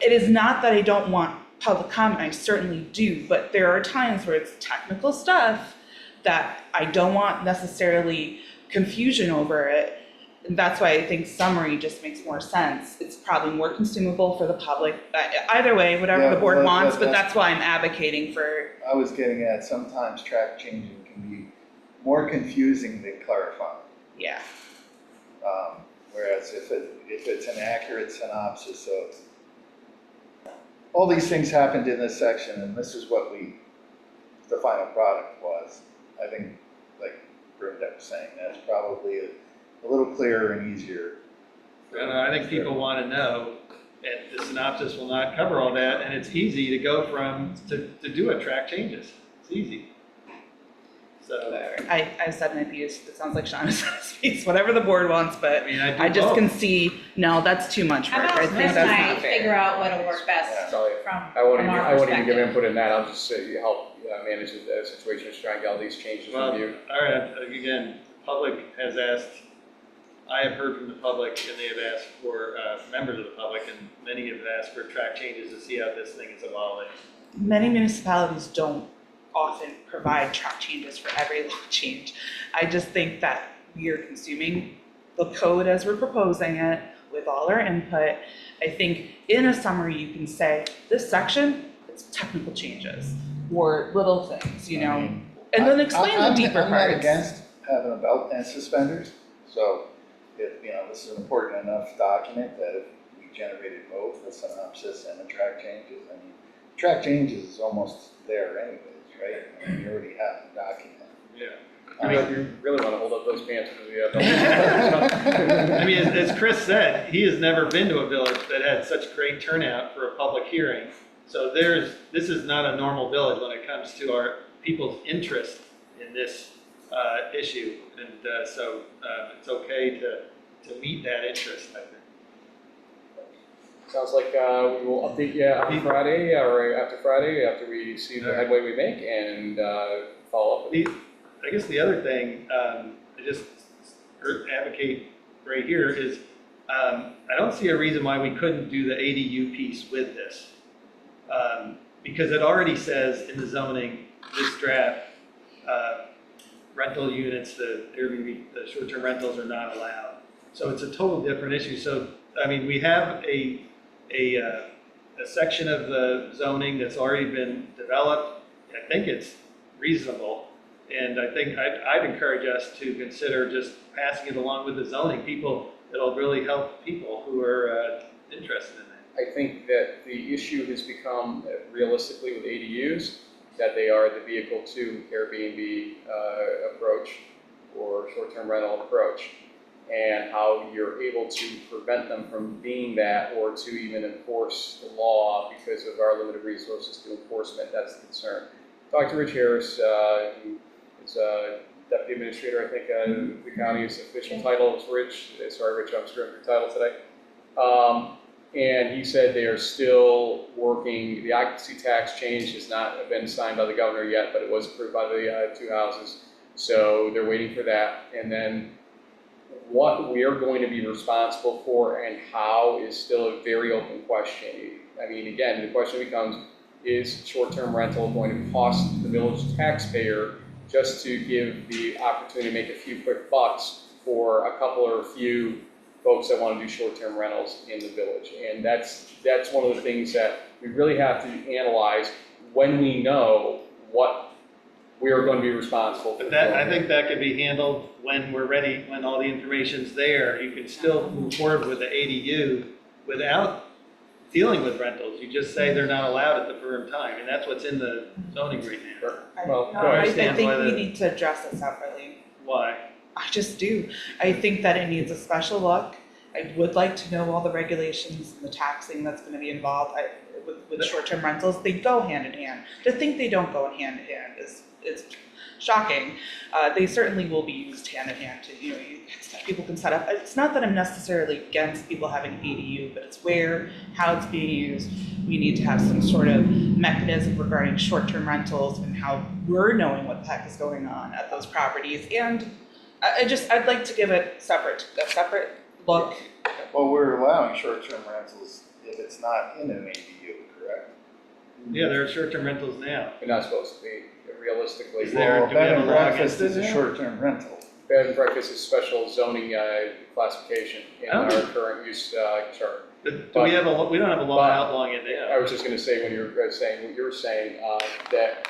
S6: It is not that I don't want public comment, I certainly do, but there are times where it's technical stuff that I don't want necessarily confusion over it. And that's why I think summary just makes more sense. It's probably more consumable for the public. Either way, whatever
S5: Yeah,
S6: the board
S5: but
S6: wants, but
S5: that's-
S6: that's why I'm advocating for,
S5: I was getting at, sometimes track changing can be more confusing than clarifying.
S6: yeah.
S5: Whereas if it's an accurate synopsis, so all these things happened in this section, and this is what the final product was. I think, like Bernadette was saying, that's probably a little clearer and easier.
S3: And I think people want to know, and the synopsis will not cover all that, and it's easy to go to do a track changes. It's easy. So,
S6: Whatever. I said my piece, it sounds like Sean said his piece, whatever the board wants, but
S3: I mean, I do
S6: I just can
S3: both.
S6: see, no, that's too much
S4: How
S6: work.
S4: about
S6: I think
S4: Chris
S6: that's
S4: and I
S6: not
S4: figure
S6: fair.
S4: out what'll work best
S1: So
S4: from
S1: I won't even,
S4: our
S1: I won't even give
S4: perspective.
S1: input in that, I'll just say, help manage the situation, just try and get all these changes
S3: Well,
S1: reviewed.
S3: all right, again, the public has asked, I have heard from the public, and they have asked for, members of the public, and many have asked for track changes to see how this thing is evolving.
S6: Many municipalities don't often provide track changes for every law change. I just think that we are consuming the code as we're proposing it with all our input. I think in a summary, you can say, this section, it's technical changes or little things, you know, and then explain the deeper
S5: I'm not
S6: parts.
S5: against having a belt and suspenders, so if, this is an important enough document that if we generated both a synopsis and a track changes, track changes is almost there anyways, right? You already have the document.
S3: Yeah.
S1: You really want to hold up those pants because we have.
S3: I mean, as Chris said, he has never been to a village that had such great turnout for a public hearing. So this is not a normal village when it comes to our people's interest in this issue. And so it's okay to meet that interest, I think.
S1: Sounds like we will update you on Friday, or after Friday, after we see the headway we make, and follow up with you.
S3: I guess the other thing, I just advocate right here is, I don't see a reason why we couldn't do the ADU piece with this. Because it already says in the zoning, this draft, rental units, the Airbnb, the short-term rentals are not allowed. So it's a total different issue. So, I mean, we have a section of the zoning that's already been developed. I think it's reasonable. And I think I'd encourage us to consider just passing it along with the zoning. It'll really help people who are interested in that.
S1: I think that the issue has become, realistically with ADUs, that they are the vehicle to Airbnb approach or short-term rental approach, and how you're able to prevent them from being that, or to even enforce the law because of our limited resources to enforcement. That's the concern. Talked to Rich Harris, who is deputy administrator, I think, the county's official title is Rich. Sorry, Rich, I'm screwing up your title today. And he said they are still working. The occupancy tax change has not been signed by the governor yet, but it was approved by the two houses. So they're waiting for that. And then what we are going to be responsible for and how is still a very open question. I mean, again, the question becomes, is short-term rental going to cost the village taxpayer just to give the opportunity to make a few quick bucks for a couple or a few folks that want to do short-term rentals in the village? And that's one of the things that we really have to analyze when we know what we are going to be responsible for.
S3: But I think that could be handled when we're ready, when all the information's there. You can still move forward with the ADU without dealing with rentals. You just say they're not allowed at the current time, and that's what's in the zoning right now.
S1: Sure. Well,
S6: No,
S1: go ahead.
S6: I
S3: understand
S6: think
S3: why
S6: we
S3: the-
S6: need to address this separately.
S3: Why?
S6: I just do. I think that it needs a special look. I would like to know all the regulations and the taxing that's gonna be involved. With short-term rentals, they go hand in hand. To think they don't go hand in hand is shocking. They certainly will be used hand in hand to, people can set up. It's not that I'm necessarily against people having ADU, but it's where, how it's being used. We need to have some sort of mechanism regarding short-term rentals and how we're knowing what the heck is going on at those properties. And I'd like to give it a separate look.
S5: Well, we're allowing short-term rentals if it's not in an ADU, correct?
S3: Yeah, there are short-term rentals now.
S1: They're not supposed to be, realistically.
S3: Is there-
S5: Well,
S3: do we have
S5: bed
S3: a
S5: and
S3: law
S5: breakfast
S3: against
S5: is a
S3: it?
S5: short-term rental.
S1: Bed and breakfast is special zoning classification in
S3: Oh.
S1: our current use chart.
S3: But do we have we don't have a law
S1: But-
S3: outlawing it
S1: I
S3: now.
S1: was just gonna say, when you were saying what you were saying, that,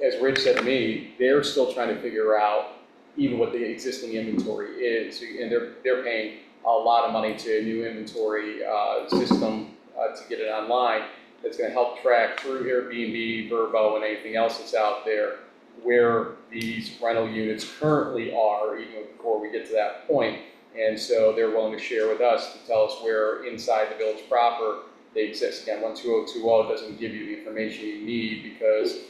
S1: as Rich said to me, they're still trying to figure out even what the existing inventory is, and they're paying a lot of money to a new inventory system to get it online. That's gonna help track through Airbnb, Vrbo, and anything else that's out there, where these rental units currently are, even before we get to that point. And so they're willing to share with us to tell us where inside the village proper they exist. Again, 12020 doesn't give you the information you need because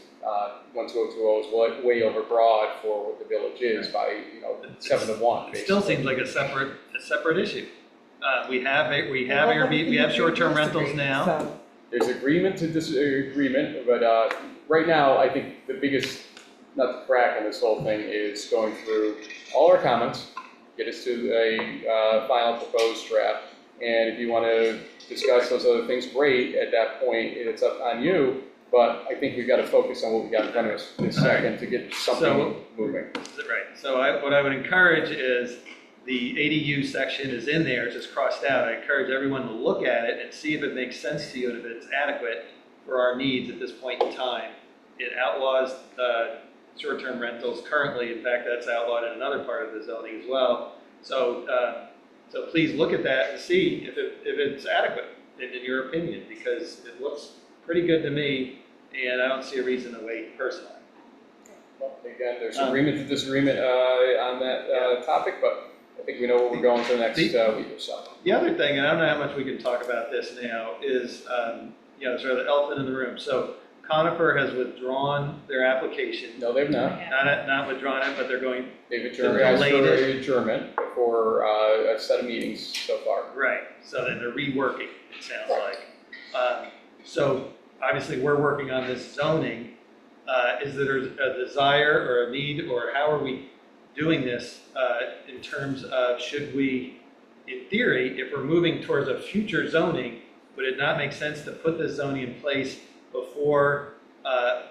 S1: 12020 is way overbroad for what the village is by 7 to 1.
S3: It still seems like a separate issue. We have Airbnb, we have short-term rentals now.
S6: So,
S1: There's agreement to disagreement, but right now, I think the biggest nut to crack in this whole thing is going through all our comments, get us to a final proposed draft, and if you want to discuss those other things, great, at that point, it's up on you, but I think we've got to focus on what we got in front of us this second to get something moving.
S3: Right, so what I would encourage is the ADU section is in there, it's just crossed out. I encourage everyone to look at it and see if it makes sense to you and if it's adequate for our needs at this point in time. It outlaws short-term rentals currently. In fact, that's outlawed in another part of the zoning as well. So please look at that and see if it's adequate in your opinion, because it looks pretty good to me, and I don't see a reason to wait personally.
S1: Well, again, there's agreement to disagreement on that topic, but I think we know where we're going for the next week or so.
S3: The other thing, and I don't know how much we can talk about this now, is sort of the elephant in the room. So Conifer has withdrawn their application.
S1: No, they've not.
S3: Not withdrawn it, but they're going.
S1: They've adjourned, asked for an adjournment for a set of meetings so far.
S3: Right, so then they're reworking, it sounds like. So obviously, we're working on this zoning. Is there a desire or a need, or how are we doing this in terms of, should we, in theory, if we're moving towards a future zoning, would it not make sense to put this zoning in place before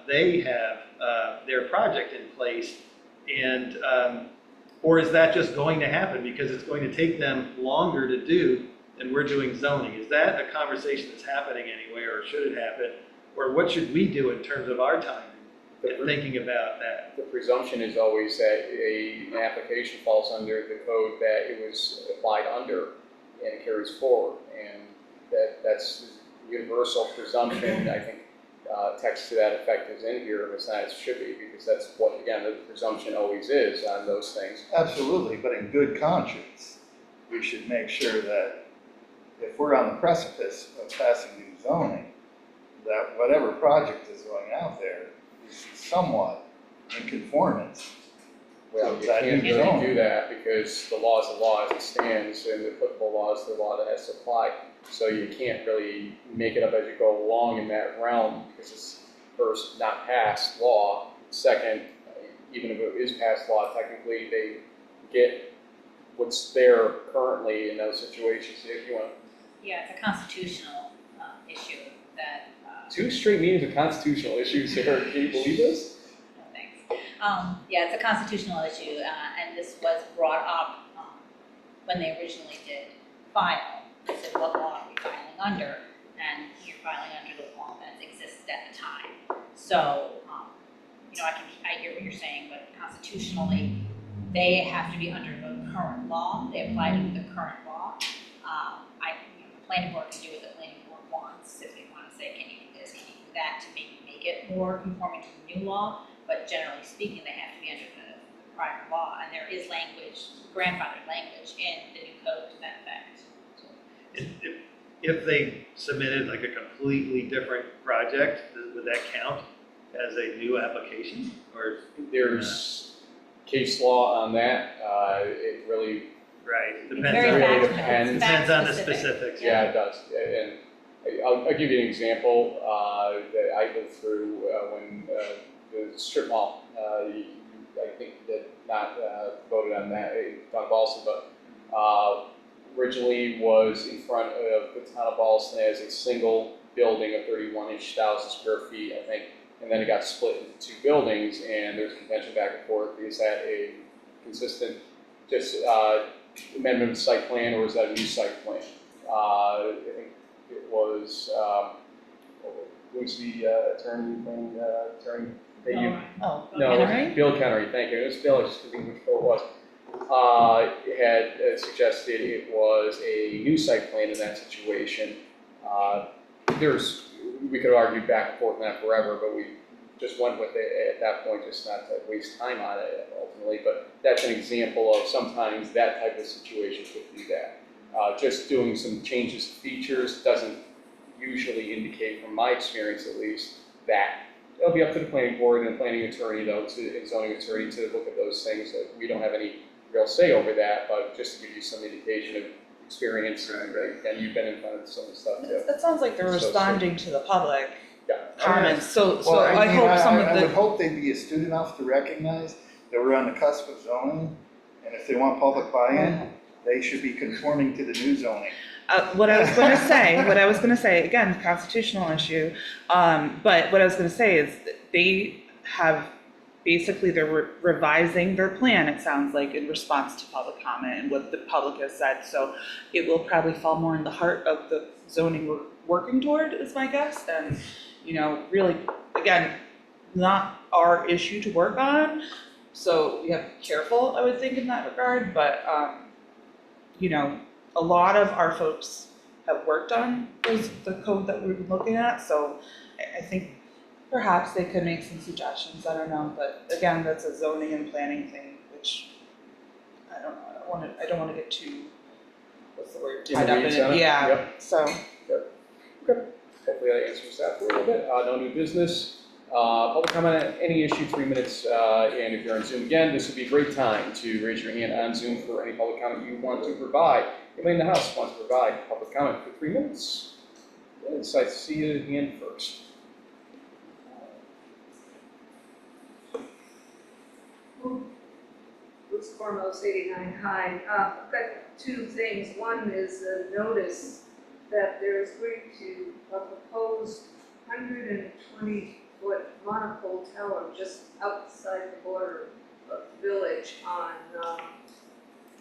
S3: they have their project in place? And or is that just going to happen because it's going to take them longer to do than we're doing zoning? Is that a conversation that's happening anywhere, or should it happen? Or what should we do in terms of our time and thinking about that?
S1: The presumption is always that an application falls under the code that it was applied under and carries forward. And that's universal presumption. I think text to that effect is in here, but it's not, it should be, because that's what, again, the presumption always is on those things.
S5: Absolutely, but in good conscience, we should make sure that if we're on the precipice of passing new zoning, that whatever project is going out there is somewhat in conformance.
S1: Well, you can't really do that because the law is the law as it stands, and the applicable law is the law that has to apply. So you can't really make it up as you go along in that realm, because it's first, not passed law. Second, even if it is passed law, technically they get what's there currently in those situations. If you want
S4: Yeah, it's a constitutional issue that.
S1: 2 straight meetings of constitutional issues here, can you believe this?
S4: No, thanks. Yeah, it's a constitutional issue, and this was brought up when they originally did file. They said, what law are we filing under? And you're filing under the law that existed at the time. So, I hear what you're saying, but constitutionally, they have to be under the current law. They applied under the current law. The planning board can do what the planning board wants. If they want to say, can you do this, can you do that, to make it more conforming to the new law. But generally speaking, they have to be under the prior law, and there is language, grandfathered language in the new code to that effect.
S3: If they submitted like a completely different project, would that count as a new application or?
S1: There's case law on that, it really,
S3: Right,
S4: It's
S3: depends
S4: very
S3: on,
S1: really
S4: fact-
S1: depends.
S4: it's
S3: depends on the
S4: fact-specific.
S3: specifics.
S1: yeah, it does. And I'll give you an example, that I lived through, when, the strip mall, I think that not, voted on that, on Ballston, but, originally was in front of the town of Ballston as a single building of 31-ish thousand square feet, I think. And then it got split into two buildings, and there's contention back and forth. Is that a consistent, just amendment of site plan, or is that a new site plan? I think it was, who's the attorney that you?
S6: Oh,
S1: No,
S6: Henry?
S1: Bill Kennery, thank you. It was Bill, I just couldn't think which Bill it was. Had suggested it was a new site plan in that situation. We could argue back and forth on that forever, but we just went with it at that point, just not to waste time on it ultimately. But that's an example of sometimes that type of situation could do that. Just doing some changes to features doesn't usually indicate, from my experience at least, that it'll be up to the planning board and the planning attorney, though, and zoning attorney to look at those things. We don't have any real say over that, but just to give you some indication of experience, and you've been in front of some of the stuff too.
S6: That sounds like they're
S1: So-
S6: responding to the public
S1: Yeah.
S6: comments, so
S5: Well,
S6: I
S5: mean,
S6: hope some of
S5: I would
S6: the,
S5: hope they'd be astute enough to recognize that we're on the cusp of zoning, and if they want public buy-in, they should be conforming to the new zoning.
S6: what I was gonna say, again, constitutional issue, but what I was gonna say is that they have, basically they're revising their plan, it sounds like, in response to public comment and what the public has said, so it will probably fall more in the heart of the zoning we're working toward, is my guess, and, really, again, not our issue to work on, so we have to be careful, I would think, in that regard, but, a lot of our folks have worked on the code that we're looking at, so I think perhaps they could make some suggestions, I don't know, but again, that's a zoning and planning thing, which, I don't know, I don't wanna get too, what's the word,
S1: In the
S6: tied up in
S1: weeds
S6: it,
S1: on it?
S6: yeah,
S1: Yep.
S6: so.
S1: Hopefully that answers that for a little bit. No new business. Public comment on any issue, 3 minutes. And if you're on Zoom again, this would be a great time to raise your hand on Zoom for any public comment you want to provide. Anybody in the house wants to provide public comment for 3 minutes? Yes, I see your hand first.
S2: Bruce Cormos, 89 High. I've got two things. One is a notice that there is going to a proposed 120-foot monopole tower just outside the border of the village on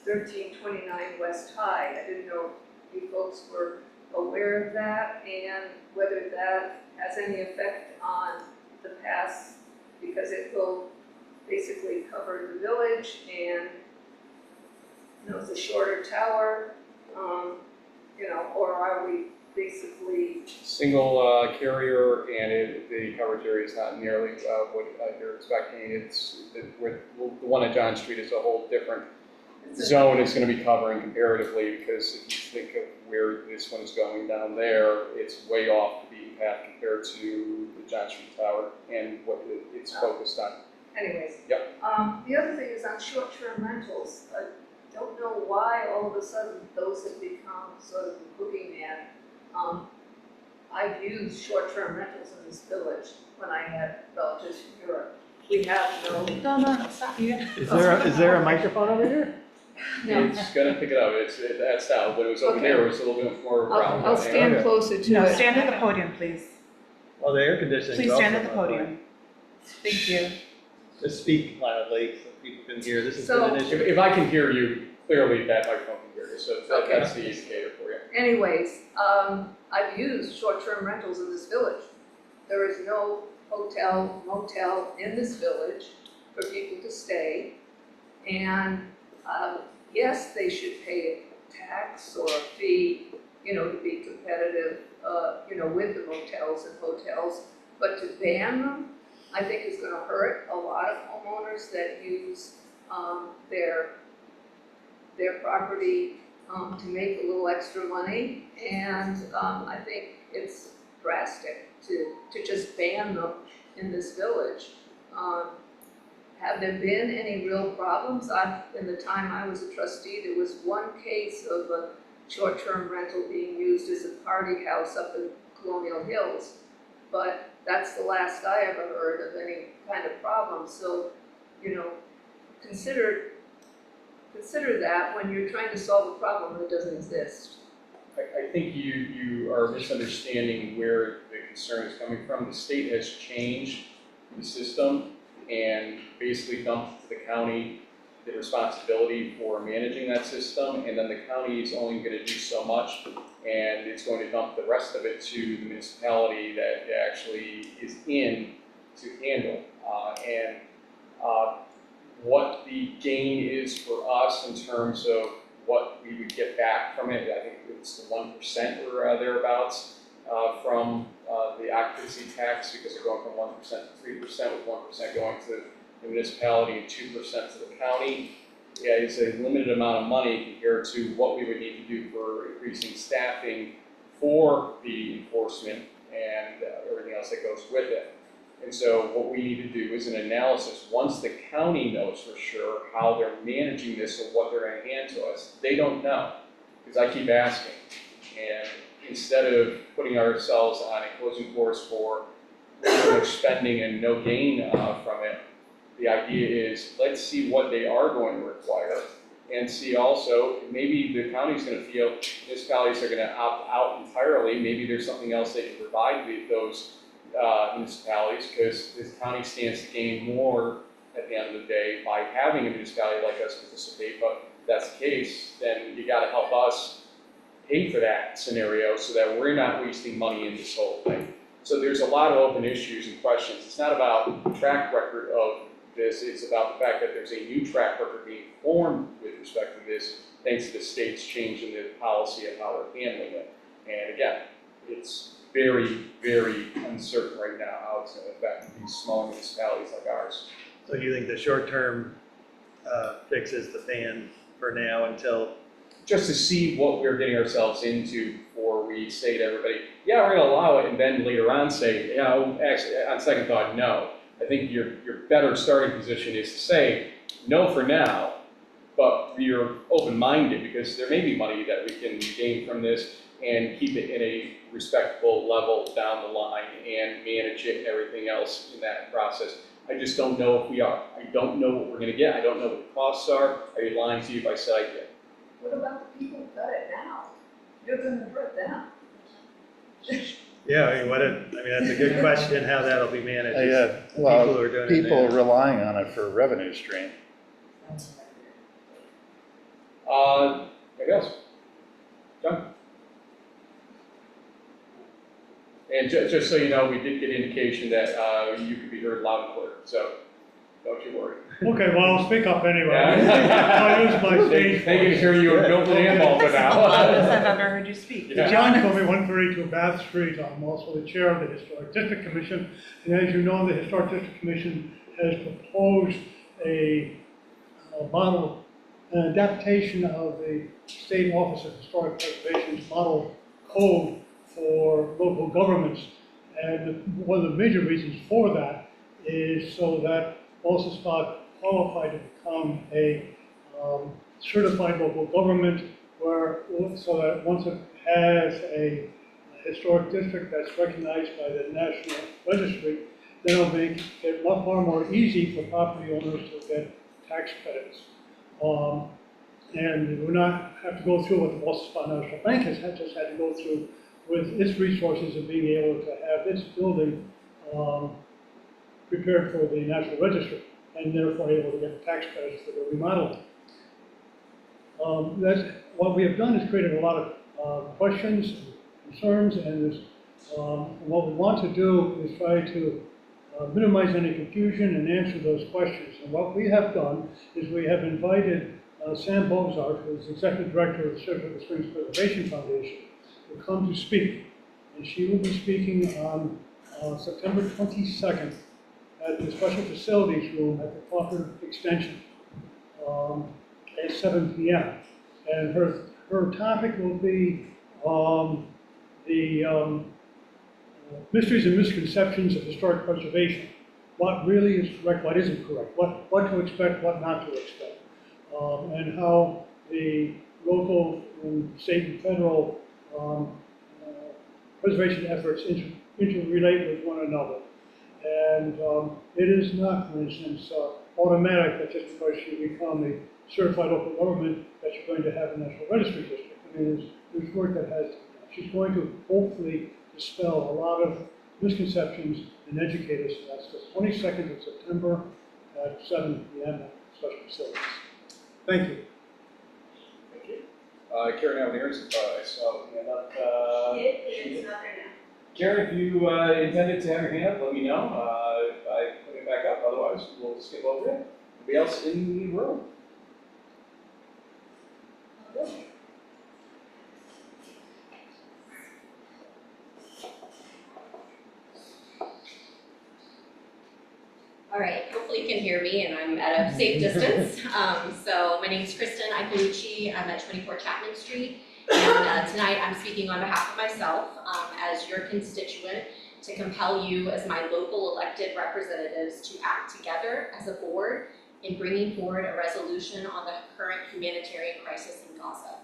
S2: 1329 West High. I didn't know if you folks were aware of that and whether that has any effect on the pass, because it will basically cover the village and, it's a shorter tower, or are we basically,
S1: Single carrier, and the coverage area is not nearly what you're expecting. With the one at John Street is a whole different zone it's going to be covering comparatively, because if you think of where this one's going down there, it's way off the beaten path compared to the John Street Tower and what it's focused on.
S2: anyways?
S1: Yep.
S2: The other thing is on short-term rentals. I don't know why all of a sudden those have become sort of the boogeyman. I've used short-term rentals in this village when I had relatives from Europe. We have
S6: No, stop, you.
S3: Is there a microphone over here?
S2: no.
S1: It's going to pick it up. That's how. When it was over
S2: Okay.
S1: there, it was a little bit more around.
S2: I'll stand
S3: Okay.
S2: closer to
S6: No,
S2: it.
S6: stand at the podium, please.
S3: Well, the air conditioning.
S6: Please stand at the podium. Thank you.
S3: Just speak loudly so people can hear. This is
S2: So-
S3: an issue.
S1: If I can hear you, clearly that microphone can hear you, so
S2: Okay.
S1: that's the indicator for you.
S2: Anyways, I've used short-term rentals in this village. There is no hotel, motel in this village for people to stay. And, yes, they should pay a tax or a fee, to be competitive, with the motels and hotels. But to ban them, I think is gonna hurt a lot of homeowners that use, their property to make a little extra money. And I think it's drastic to just ban them in this village. Have there been any real problems? In the time I was a trustee, there was one case of a short-term rental being used as a party house up in Colonial Hills. But that's the last I ever heard of any kind of problem. So, you know, consider that when you're trying to solve a problem that doesn't exist.
S1: I think you are misunderstanding where the concern is coming from. The state has changed the system and basically dumped to the county the responsibility for managing that system, and then the county is only going to do so much, and it's going to dump the rest of it to the municipality that it actually is in to handle. What the gain is for us in terms of what we would get back from it, I think it's the 1% or thereabouts from the occupancy tax, because they're going from 1% to 3%, with 1% going to the municipality and 2% to the county. Yeah, it's a limited amount of money compared to what we would need to do for increasing staffing for the enforcement and everything else that goes with it. And so what we need to do is an analysis. Once the county knows for sure how they're managing this or what they're going to hand to us, they don't know, because I keep asking. And instead of putting ourselves on a closing course for too much spending and no gain from it, the idea is let's see what they are going to require, and see also maybe the county's going to feel municipalities are going to opt out entirely. Maybe there's something else they can provide with those municipalities, because this county stands to gain more at the end of the day by having a municipality like us participate. But if that's the case, then you got to help us pay for that scenario so that we're not wasting money in this whole thing. So there's a lot of open issues and questions. It's not about the track record of this, it's about the fact that there's a new track record being formed with respect to this, thanks to the state's change in the policy of how they're handling it. And again, it's very, very uncertain right now how it's going to affect these small municipalities like ours.
S3: So you think the short-term fix is the ban for now until?
S1: Just to see what we're getting ourselves into before we say to everybody, yeah, we're going to allow it, and then later on say, you know, actually, on second thought, no. I think your better starting position is to say, no for now, but we're open-minded, because there may be money that we can gain from this and keep it in a respectable level down the line and manage it and everything else in that process. I just don't know if we are. I don't know what we're going to get. I don't know what the costs are. I'd be lying to you if I said I did.
S2: What about the people who got it now? You're going to hurt them.
S3: Yeah, I mean, that's a good question, how that'll be managed.
S5: Yeah,
S3: People
S5: well,
S3: who are doing it
S5: people
S3: now.
S5: are relying on it for a revenue stream.
S1: I guess. John? And just so you know, we did get indication that you could be heard loud and clear, so don't you worry.
S8: Okay, well, I'll speak up anyway.
S1: Yeah.
S8: I'll use my stage
S1: They can
S8: voice.
S1: hear you in Milton and Malta now.
S6: Loudest I've ever heard you speak.
S1: Yeah.
S8: John Comey, 132 Bath Street. I'm also the chair of the Historic District Commission. And as you know, the Historic District Commission has proposed a model, an adaptation of the State Office of Historic Preservation's model code for local governments. And one of the major reasons for that is so that Ballston qualified to become a certified local government, so that once it has a historic district that's recognized by the National Registry, then it'll make it far more easy for property owners to get tax credits. And we will not have to go through what the Ballston National Bank has just had to go through with its resources of being able to have its building prepared for the National Registry, and therefore able to get tax credits for the remodeling. What we have done is created a lot of questions, concerns, and what we want to do is try to minimize any confusion and answer those questions. And what we have done is we have invited Sam Bozart, who is Executive Director of the Circuit Springs Preservation Foundation, to come to speak. And she will be speaking on September 22nd at the Special Facilities Room at the Crawford Extension. at 7 p.m. And her topic will be the mysteries and misconceptions of historic preservation. What really is correct, what isn't correct, what to expect, what not to expect, and how the local and state and federal preservation efforts interrelate with one another. And it is not, for instance, automatic that just because you become a certified local government that you're going to have a national registry district. I mean, there's work that has to be done. She's going to hopefully dispel a lot of misconceptions and educate us. That's the 22nd of September at 7 p.m. at Special Facilities. Thank you.
S1: Thank you. Karen Alvarez, I saw your hand up.
S2: It is not there now.
S1: Karen, if you intended to have your hand up, let me know. If I put it back up, otherwise we'll skip over it. Anybody else in the room?
S2: All right, hopefully you can hear me and I'm at a safe distance. So my name is Kristen Icolucci. I'm at 24 Chapman Street. And tonight I'm speaking on behalf of myself as your constituent to compel you as my local elected representatives to act together as a board in bringing forward a resolution on the current humanitarian crisis in Gaza.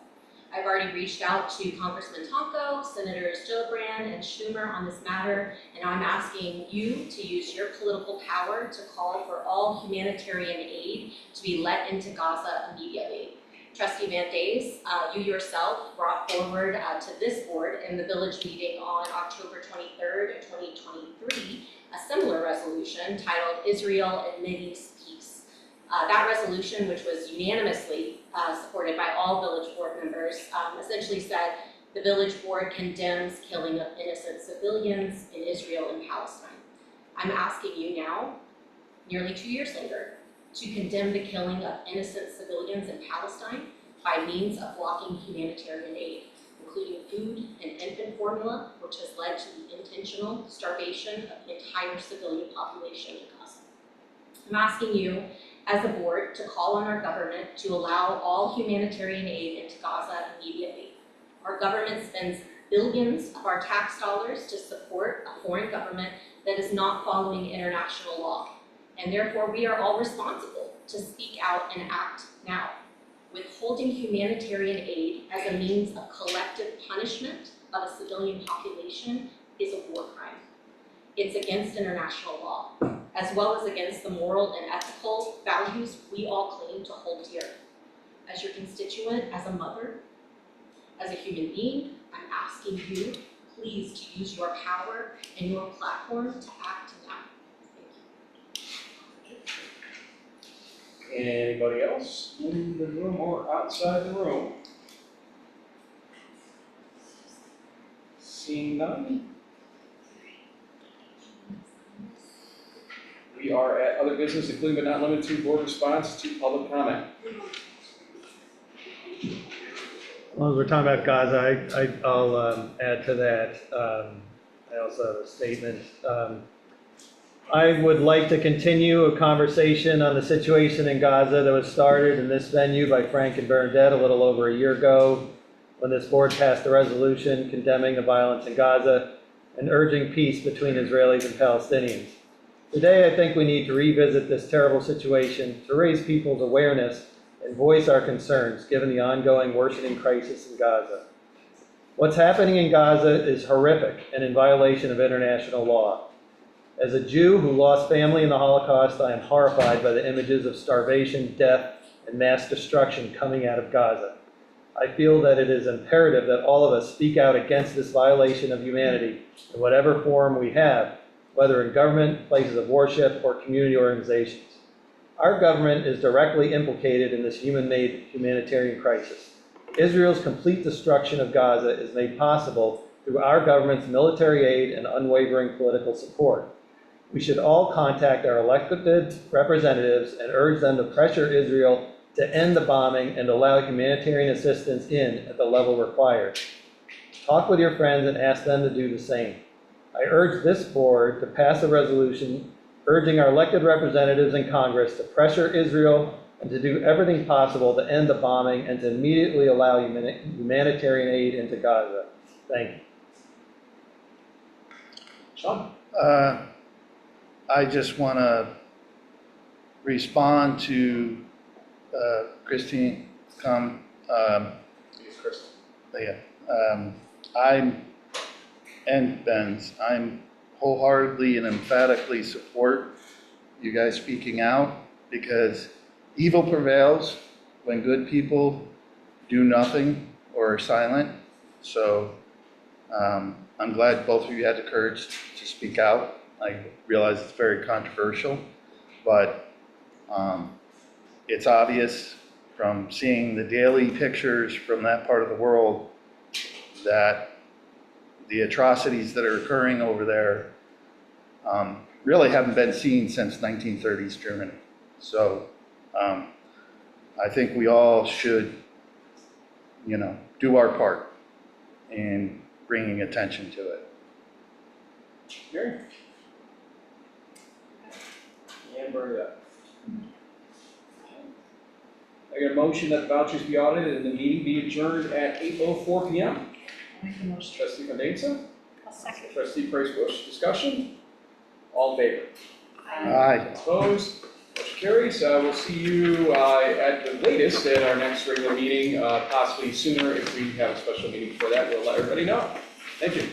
S2: I've already reached out to Congressman Tonko, Senators Gillibrand and Schumer on this matter, and I'm asking you to use your political power to call for all humanitarian aid to be let into Gaza immediately. Trustee Van Days, you yourself brought forward to this board in the village meeting on October 23rd, 2023, a similar resolution titled Israel and Mideast Peace. That resolution, which was unanimously supported by all village board members, essentially said the village board condemns killing of innocent civilians in Israel and Palestine. I'm asking you now, nearly 2 years later, to condemn the killing of innocent civilians in Palestine by means of blocking humanitarian aid, including food and infant formula, which has led to the intentional starvation of the entire civilian population in Gaza. I'm asking you, as a board, to call on our government to allow all humanitarian aid into Gaza immediately. Our government spends billions of our tax dollars to support a foreign government that is not following international law, and therefore we are all responsible to speak out and act now. Withholding humanitarian aid as a means of collective punishment of a civilian population is a war crime. It's against international law, as well as against the moral and ethical values we all claim to hold dear. As your constituent, as a mother, as a human being, I'm asking you, please, to use your power and your platform to act now. Thank you.
S1: Anybody else in the room or outside the room? Seeing none? We are at other business, including but not limited to board response to public comment.
S3: Well, as we're talking about Gaza, I'll add to that. I also have a statement. I would like to continue a conversation on the situation in Gaza that was started in this venue by Frank and Bernadette a little over a year ago, when this board passed a resolution condemning the violence in Gaza and urging peace between Israelis and Palestinians. Today, I think we need to revisit this terrible situation to raise people's awareness and voice our concerns given the ongoing worsening crisis in Gaza. What's happening in Gaza is horrific and in violation of international law. As a Jew who lost family in the Holocaust, I am horrified by the images of starvation, death, and mass destruction coming out of Gaza. I feel that it is imperative that all of us speak out against this violation of humanity in whatever form we have, whether in government, places of worship, or community organizations. Our government is directly implicated in this human-made humanitarian crisis. Israel's complete destruction of Gaza is made possible through our government's military aid and unwavering political support. We should all contact our elected representatives and urge them to pressure Israel to end the bombing and allow humanitarian assistance in at the level required. Talk with your friends and ask them to do the same. I urge this board to pass a resolution urging our elected representatives in Congress to pressure Israel and to do everything possible to end the bombing and to immediately allow humanitarian aid into Gaza. Thank you.
S1: Sean?
S5: I just want to respond to Christine come.
S1: Yes, Chris.
S5: And Ben's, I'm wholeheartedly and emphatically support you guys speaking out, because evil prevails when good people do nothing or are silent. So I'm glad both of you had the courage to speak out. I realize it's very controversial, but it's obvious from seeing the daily pictures from that part of the world that the atrocities that are occurring over there really haven't been seen since 1930s Germany. So I think we all should, do our part in bringing attention to it.
S1: Mary? And Bernadette. I got a motion that the vouchers be audited and the meeting be adjourned at 8:04 p.m.
S6: Make the motion.
S1: Trustee Fandesa,
S4: I'll second.
S1: trustee Price-Bush, discussion? All in favor?
S5: Aye.
S1: Opposed? Motion carries. We'll see you at the latest at our next regular meeting, possibly sooner if we have a special meeting for that. We'll let everybody know. Thank you.